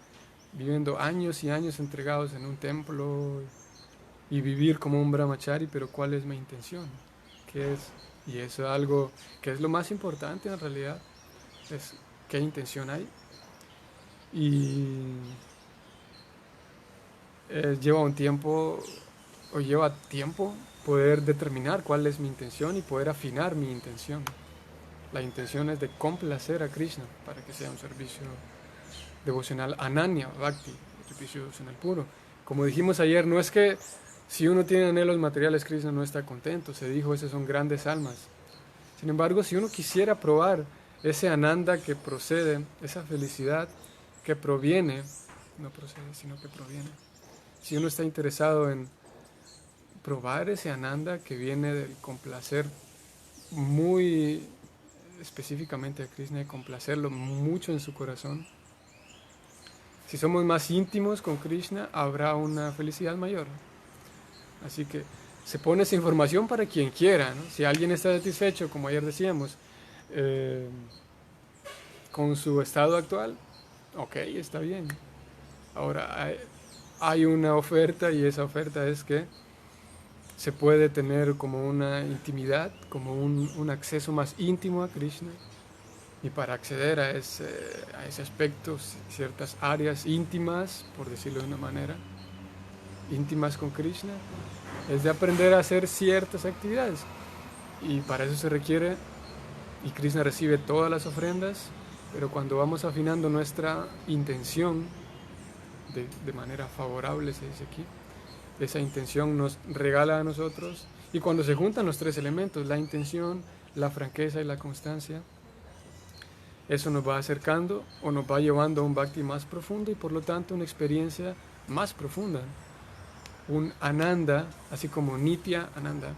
S1: viviendo años y años entregados en un templo y vivir como un brahmachari, pero ¿cuál es mi intención? ¿Qué es? Y eso es algo que es lo más importante en realidad, es qué intención hay. Y lleva tiempo poder determinar cuál es mi intención y poder afinar mi intención. La intención es de complacer a Krishna para que sea un servicio devocional ananya, bhakti, servicio devocional puro. Como dijimos ayer, no es que si uno tiene anhelos materiales, Krishna no está contento. Se dijo, esas son grandes almas. Sin embargo, si uno quisiera probar ese ananda que procede, esa felicidad que proviene, no procede, sino que proviene. Si uno está interesado en probar ese ananda que viene del complacer muy específicamente a Krishna y complacerlo mucho en su corazón, si somos más íntimos con Krishna, habrá una felicidad mayor. Así que se pone esa información para quien quiera, ¿no? Si alguien está satisfecho, como ayer decíamos, con su estado actual, ok, está bien. Ahora, hay una oferta y esa oferta es que se puede tener como una intimidad, como un acceso más íntimo a Krishna. Y para acceder a ese aspecto, ciertas áreas íntimas, por decirlo de una manera, íntimas con Krishna, es de aprender a hacer ciertas actividades. Y para eso se requiere, y Krishna recibe todas las ofrendas, pero cuando vamos afinando nuestra intención de manera favorable, se dice aquí, esa intención nos regala a nosotros, y cuando se juntan los tres elementos, la intención, la franqueza y la constancia, eso nos va acercando o nos va llevando a un bhakti más profundo y por lo tanto una experiencia más profunda. Un ananda, así como nitya ananda,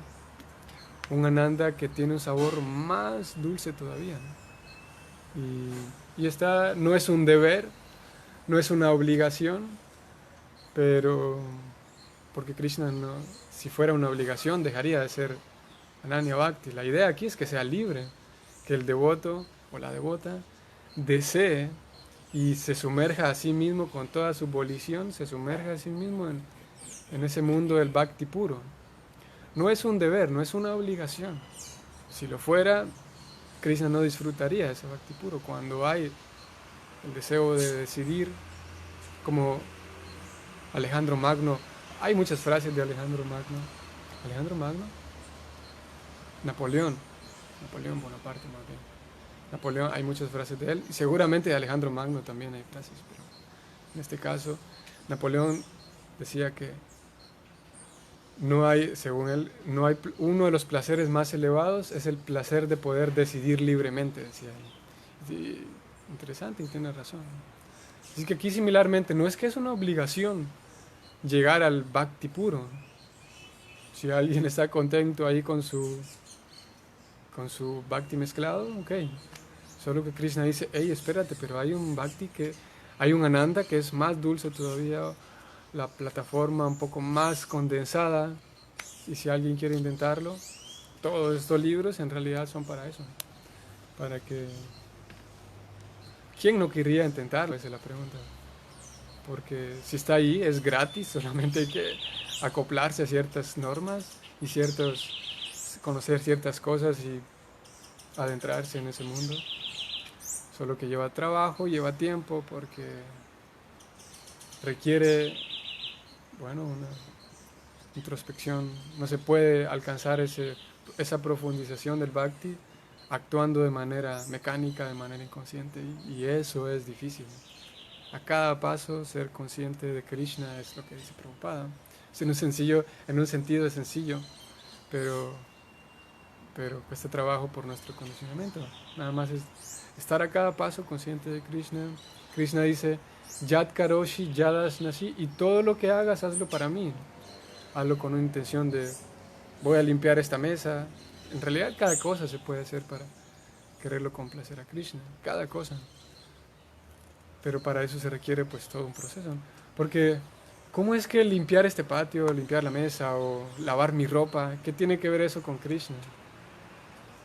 S1: un ananda que tiene un sabor más dulce todavía, ¿no? Y esta no es un deber, no es una obligación, pero porque Krishna no, si fuera una obligación dejaría de ser Ananya Bhakti. La idea aquí es que sea libre, que el devoto o la devota desee y se sumerja a sí mismo con toda su volición, se sumerja a sí mismo en ese mundo del Bhakti puro. No es un deber, no es una obligación, Si lo fuera, Krishna no disfrutaría ese bhakti puro. Cuando hay el deseo de decidir, como Alejandro Magno, hay muchas frases de Alejandro Magno. ¿Alejandro Magno? Napoleón Bonaparte más bien. Napoleón, hay muchas frases de él, y seguramente de Alejandro Magno también hay frases, pero en este caso, Napoleón decía que no hay, según él, no hay uno de los placeres más elevados es el placer de poder decidir libremente, decía él. Y, interesante, y tiene razón. Así que aquí similarmente, no es que es una obligación llegar al bhakti puro. Si alguien está contento ahí con su bhakti mezclado, ok. Solo que Krishna dice, hey, espérate, pero hay un bhakti hay un ananda que es más dulce todavía, la plataforma un poco más condensada, y si alguien quiere intentarlo, todos estos libros en realidad son para eso, para que... ¿Quién no querría intentarlo? Esa es la pregunta. Porque si está ahí, es gratis, solamente hay que acoplarse a ciertas normas y conocer ciertas cosas y adentrarse en ese mundo. Solo que lleva trabajo, lleva tiempo, porque requiere, bueno, una introspección. No se puede alcanzar esa profundización del bhakti actuando de manera mecánica, de manera inconsciente, y eso es difícil. A cada paso ser consciente de Krishna es lo que dice Prabhupada. En un sentido es sencillo, pero cuesta trabajo por nuestro condicionamiento. Nada más es estar a cada paso consciente de Krishna. Krishna dice, Yat Karoshi Yadas Nasi, y todo lo que hagas, hazlo para mí. Hazlo con una intención de, voy a limpiar esta mesa. En realidad cada cosa se puede hacer para quererlo complacer a Krishna, cada cosa. Pero para eso se requiere pues todo un proceso. Porque, ¿cómo es que limpiar este patio, limpiar la mesa o lavar mi ropa, qué tiene que ver eso con Krishna?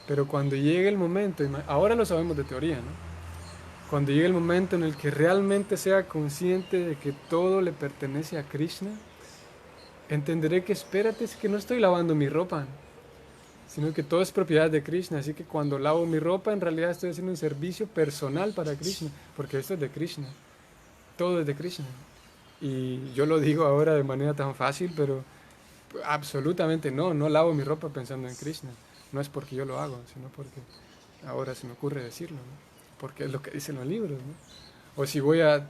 S1: Pero cuando llegue el momento, ahora lo sabemos de teoría, ¿no? Cuando llegue el momento en el que realmente sea consciente de que todo le pertenece a Krishna, entenderé que espérate, es que no estoy lavando mi ropa, sino que todo es propiedad de Krishna. Así que cuando lavo mi ropa, en realidad estoy haciendo un servicio personal para Krishna, porque esto es de Krishna, todo es de Krishna. Y yo lo digo ahora de manera tan fácil, pero absolutamente no lavo mi ropa pensando en Krishna. No es porque yo lo hago, sino porque ahora se me ocurre decirlo, ¿no? Porque es lo que dicen los libros, ¿no? O si voy a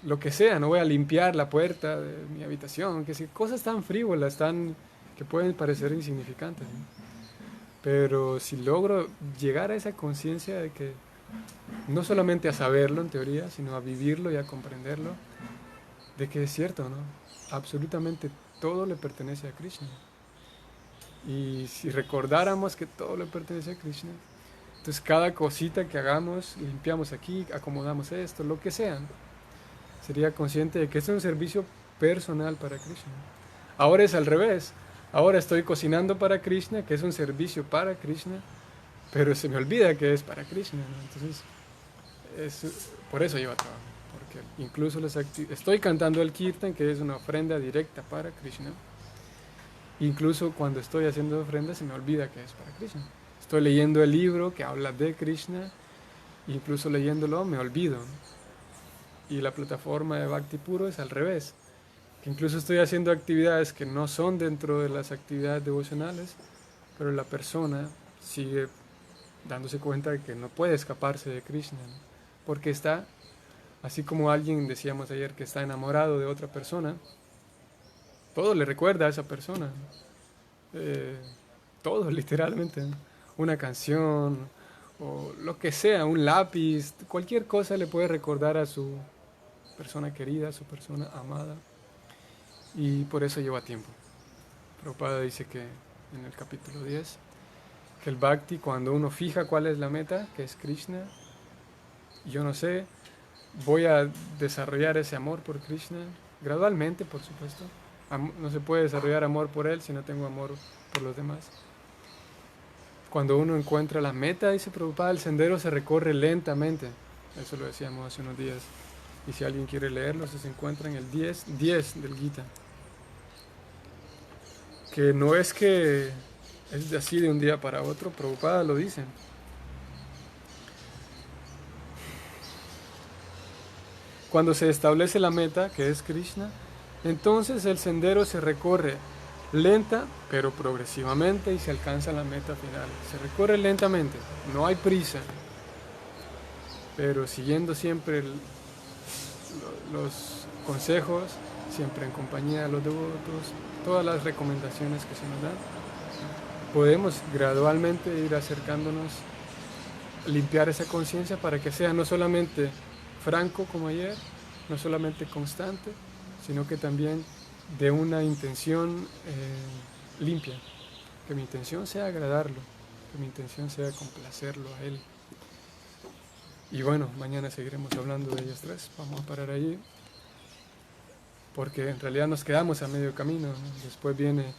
S1: lo que sea, no voy a limpiar la puerta de mi habitación, que si cosas tan frívolas, que pueden parecer insignificantes, ¿no? Pero si logro llegar a esa conciencia de que no solamente a saberlo en teoría, sino a vivirlo y a comprenderlo, de que es cierto, ¿no? Absolutamente todo le pertenece a Krishna. Y si recordáramos que todo le pertenece a Krishna, entonces cada cosita que hagamos, limpiamos aquí, acomodamos esto, lo que sea, ¿no? Sería consciente de que es un servicio personal para Krishna. Ahora es al revés. Ahora estoy cocinando para Krishna, que es un servicio para Krishna, pero se me olvida que es para Krishna, ¿no? Entonces, por eso lleva trabajo. Porque incluso estoy cantando el kirtan, que es una ofrenda directa para Krishna. Incluso cuando estoy haciendo ofrenda se me olvida que es para Krishna. Estoy leyendo el libro que habla de Krishna, incluso leyéndolo me olvido, ¿no? Y la plataforma de Bhakti Puro es al revés. Que incluso estoy haciendo actividades que no son dentro de las actividades devocionales, pero la persona sigue dándose cuenta de que no puede escaparse de Krishna, ¿no? Porque está, así como alguien, decíamos ayer, que está enamorado de otra persona, todo le recuerda a esa persona, ¿no? Todo, literalmente, ¿no? Una canción, o lo que sea, un lápiz, cualquier cosa le puede recordar a su persona querida, a su persona amada, y por eso lleva tiempo. Prabhupada dice que en el capítulo 10, que el bhakti, cuando uno fija cuál es la meta, que es Krishna, yo no sé, voy a desarrollar ese amor por Krishna, gradualmente, por supuesto. No se puede desarrollar amor por él si no tengo amor por los demás. Cuando uno encuentra la meta, dice Prabhupada, el sendero se recorre lentamente. Eso lo decíamos hace unos días. Y si alguien quiere leerlo, se encuentra en el 10 del Gita. Que no es que es de así de un día para otro. Prabhupada lo dice. Cuando se establece la meta, que es Krishna, entonces el sendero se recorre lenta, pero progresivamente, y se alcanza la meta final. Se recorre lentamente, no hay prisa, pero siguiendo siempre los consejos, siempre en compañía de los devotos, todas las recomendaciones que se nos dan, podemos gradualmente ir acercándonos, limpiar esa conciencia para que sea no solamente franco como ayer, no solamente constante, sino que también de una intención limpia, que mi intención sea agradarlo, que mi intención sea complacerlo a él. Y bueno, mañana seguiremos hablando de ellas tres. Vamos a parar ahí, porque en realidad nos quedamos a medio camino, ¿no? Después viene,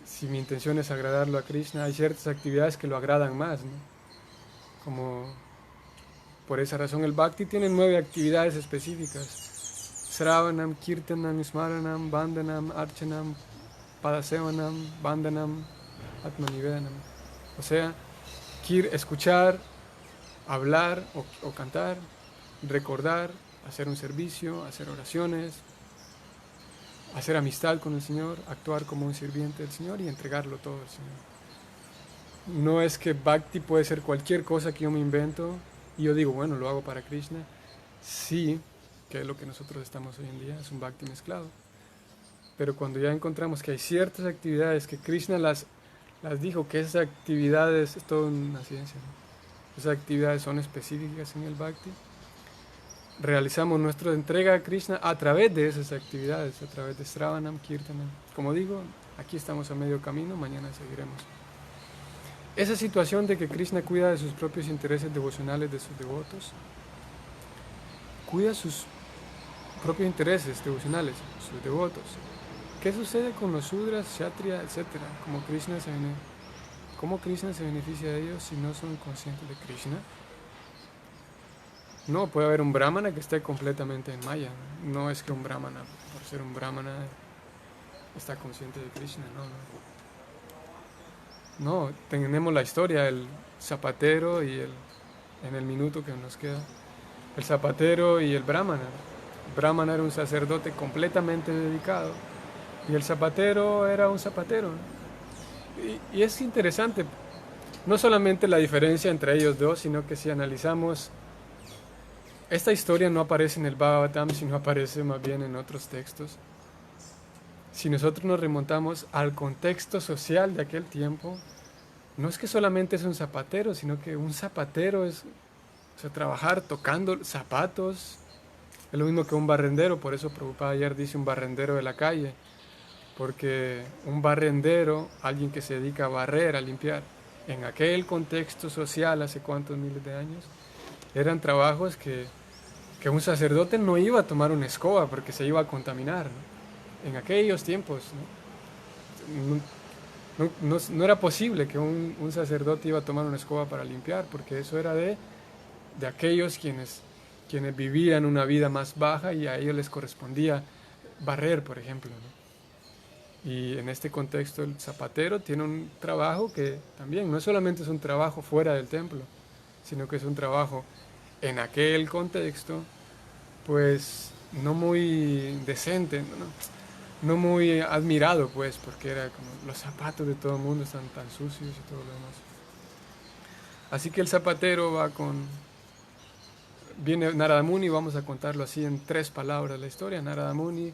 S1: si mi intención es agradarlo a Krishna, hay ciertas actividades que lo agradan más, ¿no? Como por esa razón el Bhakti tiene 9 actividades específicas: Sravanam, Kirtanam, Smaranam, Vandanam, Archanam, Padasevanam, Vandanam, Atmanivedanam. O sea, escuchar, hablar o cantar, recordar, hacer un servicio, hacer oraciones, hacer amistad con el Señor, actuar como un sirviente del Señor y entregarlo todo al Señor. No es que Bhakti puede ser cualquier cosa que yo me invento y yo digo, bueno, lo hago para Krishna. Sí, que es lo que nosotros estamos hoy en día, es un Bhakti mezclado. Pero cuando ya encontramos que hay ciertas actividades que Krishna las dijo, que esas actividades, es toda una ciencia, ¿no? Esas actividades son específicas en el Bhakti. Realizamos nuestra entrega a Krishna a través de esas actividades, a través de Sravanam, Kirtanam. Como digo, aquí estamos a medio camino, mañana seguiremos. Esa situación de que Krishna cuida de sus propios intereses devocionales de sus devotos, cuida sus propios intereses devocionales, sus devotos. ¿Qué sucede con los Sudras, Kshatriya, etcétera? ¿Cómo Krishna se beneficia de ellos si no son conscientes de Krishna? No, puede haber un brahmana que esté completamente en Maya. No es que un brahmana, por ser un brahmana, está consciente de Krishna, no. No, tenemos la historia, el zapatero y en el minuto que nos queda, el zapatero y el brahmana. El brahmana era un sacerdote completamente dedicado y el zapatero era un zapatero, ¿no? Y es interesante, no solamente la diferencia entre ellos dos, sino que si analizamos, esta historia no aparece en el Bhagavatam, sino aparece más bien en otros textos. Si nosotros nos remontamos al contexto social de aquel tiempo, no es que solamente es un zapatero, sino que un zapatero es, o sea, trabajar tocando zapatos, es lo mismo que un barrendero. Por eso Prabhupada ayer dice un barrendero de la calle, porque un barrendero, alguien que se dedica a barrer, a limpiar, en aquel contexto social hace cuántos miles de años, eran trabajos que un sacerdote no iba a tomar una escoba porque se iba a contaminar, ¿no? En aquellos tiempos, no era posible que un sacerdote iba a tomar una escoba para limpiar, porque eso era de aquellos quienes vivían una vida más baja y a ellos les correspondía barrer, por ejemplo, ¿no? Y en este contexto el zapatero tiene un trabajo que también no solamente es un trabajo fuera del templo, sino que es un trabajo en aquel contexto, pues no muy decente, no muy admirado, pues, porque era como los zapatos de todo el mundo están tan sucios y todo lo demás. Así que el zapatero viene Narada Muni, vamos a contarlo así en 3 palabras la historia. Narada Muni,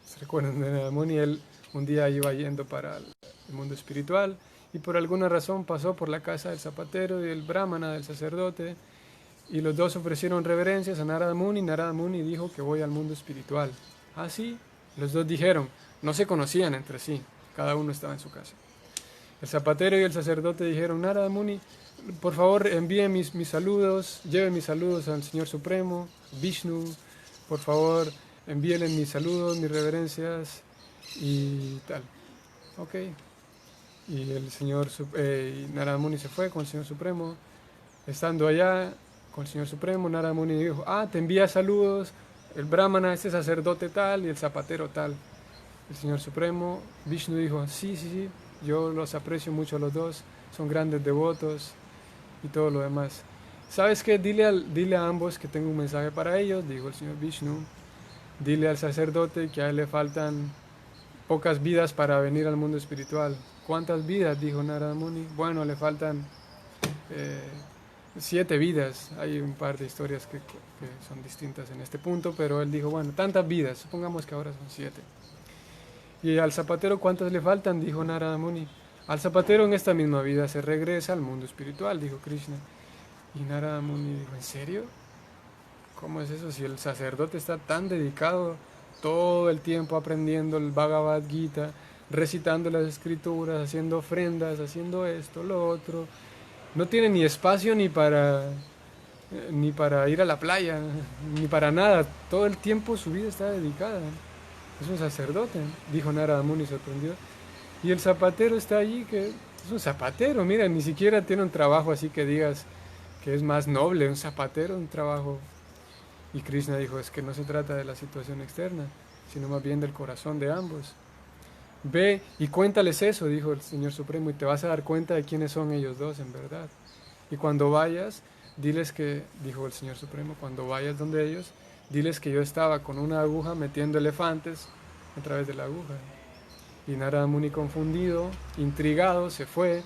S1: ¿se recuerdan de Narada Muni? Él un día iba yendo para el mundo espiritual y por alguna razón pasó por la casa del zapatero y el brahmana, del sacerdote, y los dos ofrecieron reverencias a Narada Muni. Narada Muni dijo que voy al mundo espiritual. Así, los dos dijeron, no se conocían entre sí, cada uno estaba en su casa. El zapatero y el sacerdote dijeron, Narada Muni, por favor envíe mis saludos, lleve mis saludos al Señor Supremo, Vishnu, por favor envíenle mis saludos, mis reverencias y tal. Ok. Y el Señor Narada Muni se fue con el Señor Supremo. Estando allá con el Señor Supremo, Narada Muni dijo, te envía saludos el brahmana, este sacerdote tal y el zapatero tal. El Señor Supremo, Vishnu dijo, sí, yo los aprecio mucho a los dos, son grandes devotos y todo lo demás. ¿Sabes qué? Dile a ambos que tengo un mensaje para ellos, dijo el señor Vishnu. Dile al sacerdote que a él le faltan pocas vidas para venir al mundo espiritual. ¿Cuántas vidas? Dijo Narada Muni. Bueno, le faltan eh, 7 vidas. Hay un par de historias que son distintas en este punto, pero él dijo, bueno, tantas vidas, supongamos que ahora son 7. ¿Y al zapatero cuántas le faltan? Dijo Narada Muni. Al zapatero en esta misma vida se regresa al mundo espiritual, dijo Krishna. Y Narada Muni dijo, ¿en serio? ¿Cómo es eso? Si el sacerdote está tan dedicado todo el tiempo aprendiendo el Bhagavad Gita, recitando las escrituras, haciendo ofrendas, haciendo esto, lo otro, no tiene ni espacio ni para ir a la playa, ni para nada. Todo el tiempo su vida está dedicada. Es un sacerdote, dijo Narada Muni sorprendido. Y el zapatero está allí, que es un zapatero, mira, ni siquiera tiene un trabajo así que digas que es más noble, un zapatero, un trabajo. Y Krishna dijo, es que no se trata de la situación externa, sino más bien del corazón de ambos. Ve y cuéntales eso, dijo el Señor Supremo, y te vas a dar cuenta de quiénes son ellos dos en verdad. Y cuando vayas, diles que, dijo el Señor Supremo, cuando vayas donde ellos, diles que yo estaba con una aguja metiendo elefantes a través de la aguja. Y Narada Muni, confundido, intrigado, fue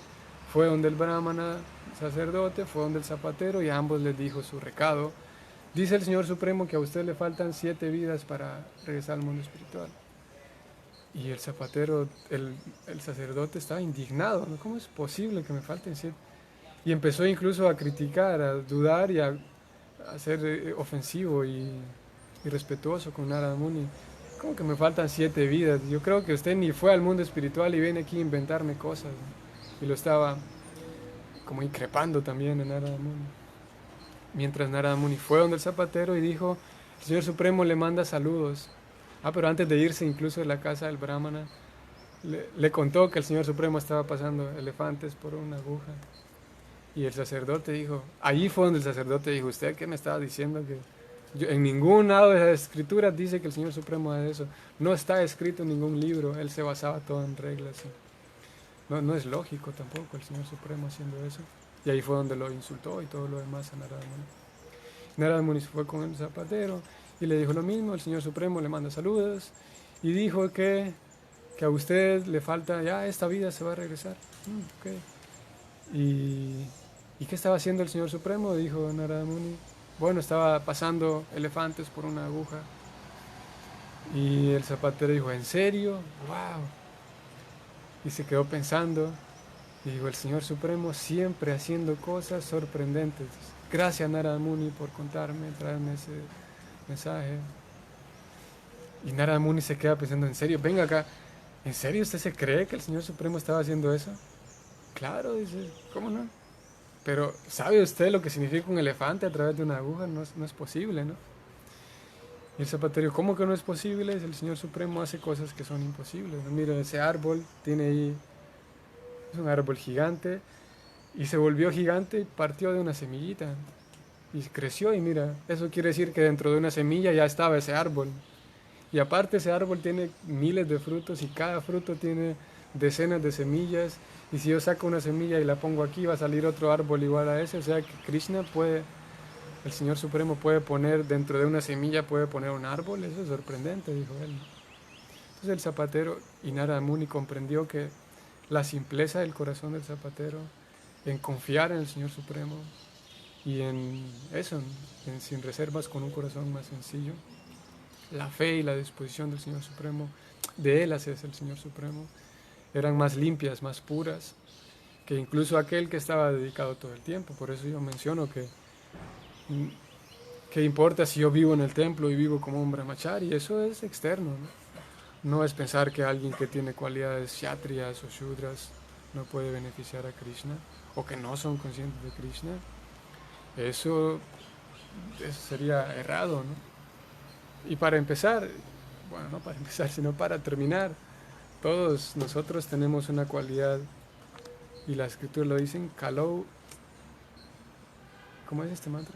S1: donde el brahmana sacerdote, fue donde el zapatero, y a ambos les dijo su recado. Dice el Señor Supremo que a usted le faltan 7 vidas para regresar al mundo espiritual. Y el zapatero, el sacerdote estaba indignado, ¿no? ¿Cómo es posible que me falten 7? Y empezó incluso a criticar, a dudar y a ser ofensivo y irrespetuoso con Narada Muni. ¿Cómo que me faltan 7 vidas? Yo creo que usted ni fue al mundo espiritual y viene aquí a inventarme cosas, ¿no? Y lo estaba como increpando también a Narada Muni. Mientras Narada Muni fue donde el zapatero y dijo, el Señor Supremo le manda saludos. Pero antes de irse incluso de la casa del brahmana, le contó que el Señor Supremo estaba pasando elefantes por una aguja. Y el sacerdote dijo, allí fue donde el sacerdote dijo, ¿usted qué me estaba diciendo? Que en ningún lado de las escrituras dice que el Señor Supremo hace eso. No está escrito en ningún libro, él se basaba todo en reglas. No es lógico tampoco el Señor Supremo haciendo eso. Y ahí fue donde lo insultó y todo lo demás a Narada Muni. Narada Muni fue con el zapatero y le dijo lo mismo, el Señor Supremo le manda saludos y dijo que a usted le falta, ya esta vida se va a regresar. Okay. ¿Y qué estaba haciendo el Señor Supremo? Dijo Narada Muni. Bueno, estaba pasando elefantes por una aguja. Y el zapatero dijo, ¿en serio? ¡Wow! Y se quedó pensando. Y dijo, el Señor Supremo siempre haciendo cosas sorprendentes. Gracias Narada Muni por contarme, traerme ese mensaje. Y Narada Muni se queda pensando, ¿en serio? Venga acá, ¿en serio usted se cree que el Señor Supremo estaba haciendo eso? Claro, dice, ¿cómo no? Pero ¿sabe usted lo que significa un elefante a través de una aguja? No es posible, ¿no? Y el zapatero, ¿cómo que no es posible? El Señor Supremo hace cosas que son imposibles. Mira, ese árbol tiene ahí, es un árbol gigante, y se volvió gigante y partió de una semillita. Y creció y mira, eso quiere decir que dentro de una semilla ya estaba ese árbol. Y aparte ese árbol tiene miles de frutos y cada fruto tiene decenas de semillas. Y si yo saco una semilla y la pongo aquí, va a salir otro árbol igual a ese. O sea que Krishna puede, el Señor Supremo puede poner dentro de una semilla, puede poner un árbol. Eso es sorprendente, dijo él. Entonces el zapatero y Narada Muni comprendió que la simpleza del corazón del zapatero, en confiar en el Señor Supremo y en eso, sin reservas, con un corazón más sencillo, la fe y la disposición del Señor Supremo, de Él hacia el Señor Supremo, eran más limpias, más puras, que incluso aquel que estaba dedicado todo el tiempo. Por eso yo menciono que ¿qué importa si yo vivo en el templo y vivo como un brahmachari? Eso es externo, ¿no? No es pensar que alguien que tiene cualidades kshatriyas o shudras no puede beneficiar a Krishna, o que no son conscientes de Krishna. Eso sería errado, ¿no? Y para empezar, bueno, no para empezar, sino para terminar, todos nosotros tenemos una cualidad, y la escritura lo dicen, Kalau, ¿cómo es este mantra?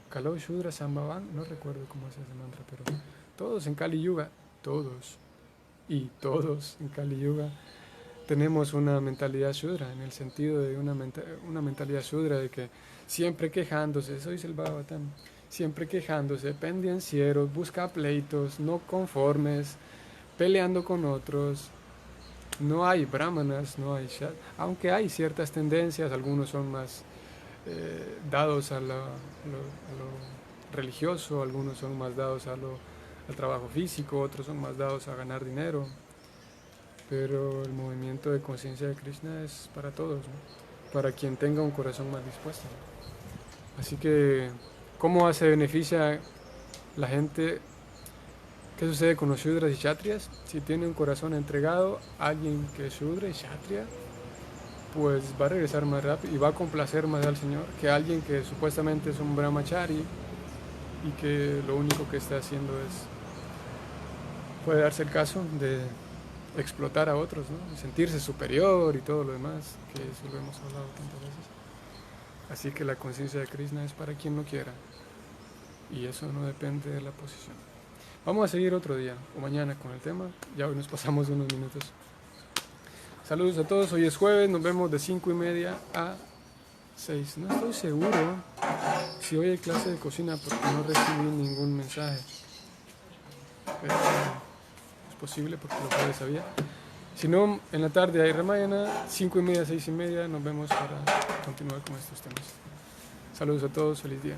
S1: Kalau Shudra Sambhavan, no recuerdo cómo es ese mantra, pero todos en Kali Yuga, todos, y todos en Kali Yuga, tenemos una mentalidad shudra, en el sentido de una mentalidad shudra de que siempre quejándose, eso dice el Bhagavatam, siempre quejándose, pendencieros, busca pleitos, no conformes, peleando con otros. No hay brahmanas, no hay shat, aunque hay ciertas tendencias, algunos son más dados a lo religioso, algunos son más dados al trabajo físico, otros son más dados a ganar dinero, pero el movimiento de conciencia de Krishna es para todos, ¿no? Para quien tenga un corazón más dispuesto. Así que, ¿cómo se beneficia la gente? ¿Qué sucede con los shudras y kshatriyas? Si tiene un corazón entregado a alguien que es shudra y kshatriya, pues va a regresar más rápido y va a complacer más al Señor que alguien que supuestamente es un brahmachari y que lo único que está haciendo es, puede darse el caso de explotar a otros, ¿no? Sentirse superior y todo lo demás, que eso lo hemos hablado tantas veces. Así que la conciencia de Krishna es para quien lo quiera y eso no depende de la posición. Vamos a seguir otro día o mañana con el tema, ya hoy nos pasamos unos minutos. Saludos a todos, hoy es jueves, nos vemos de 5:30 a 6. No estoy seguro si hoy hay clase de cocina porque no recibí ningún mensaje. Pero es posible porque lo jueves sabía. Si no, en la tarde hay Ramayana, 5:30 a 6:30, nos vemos para continuar con estos temas. Saludos a todos, feliz día.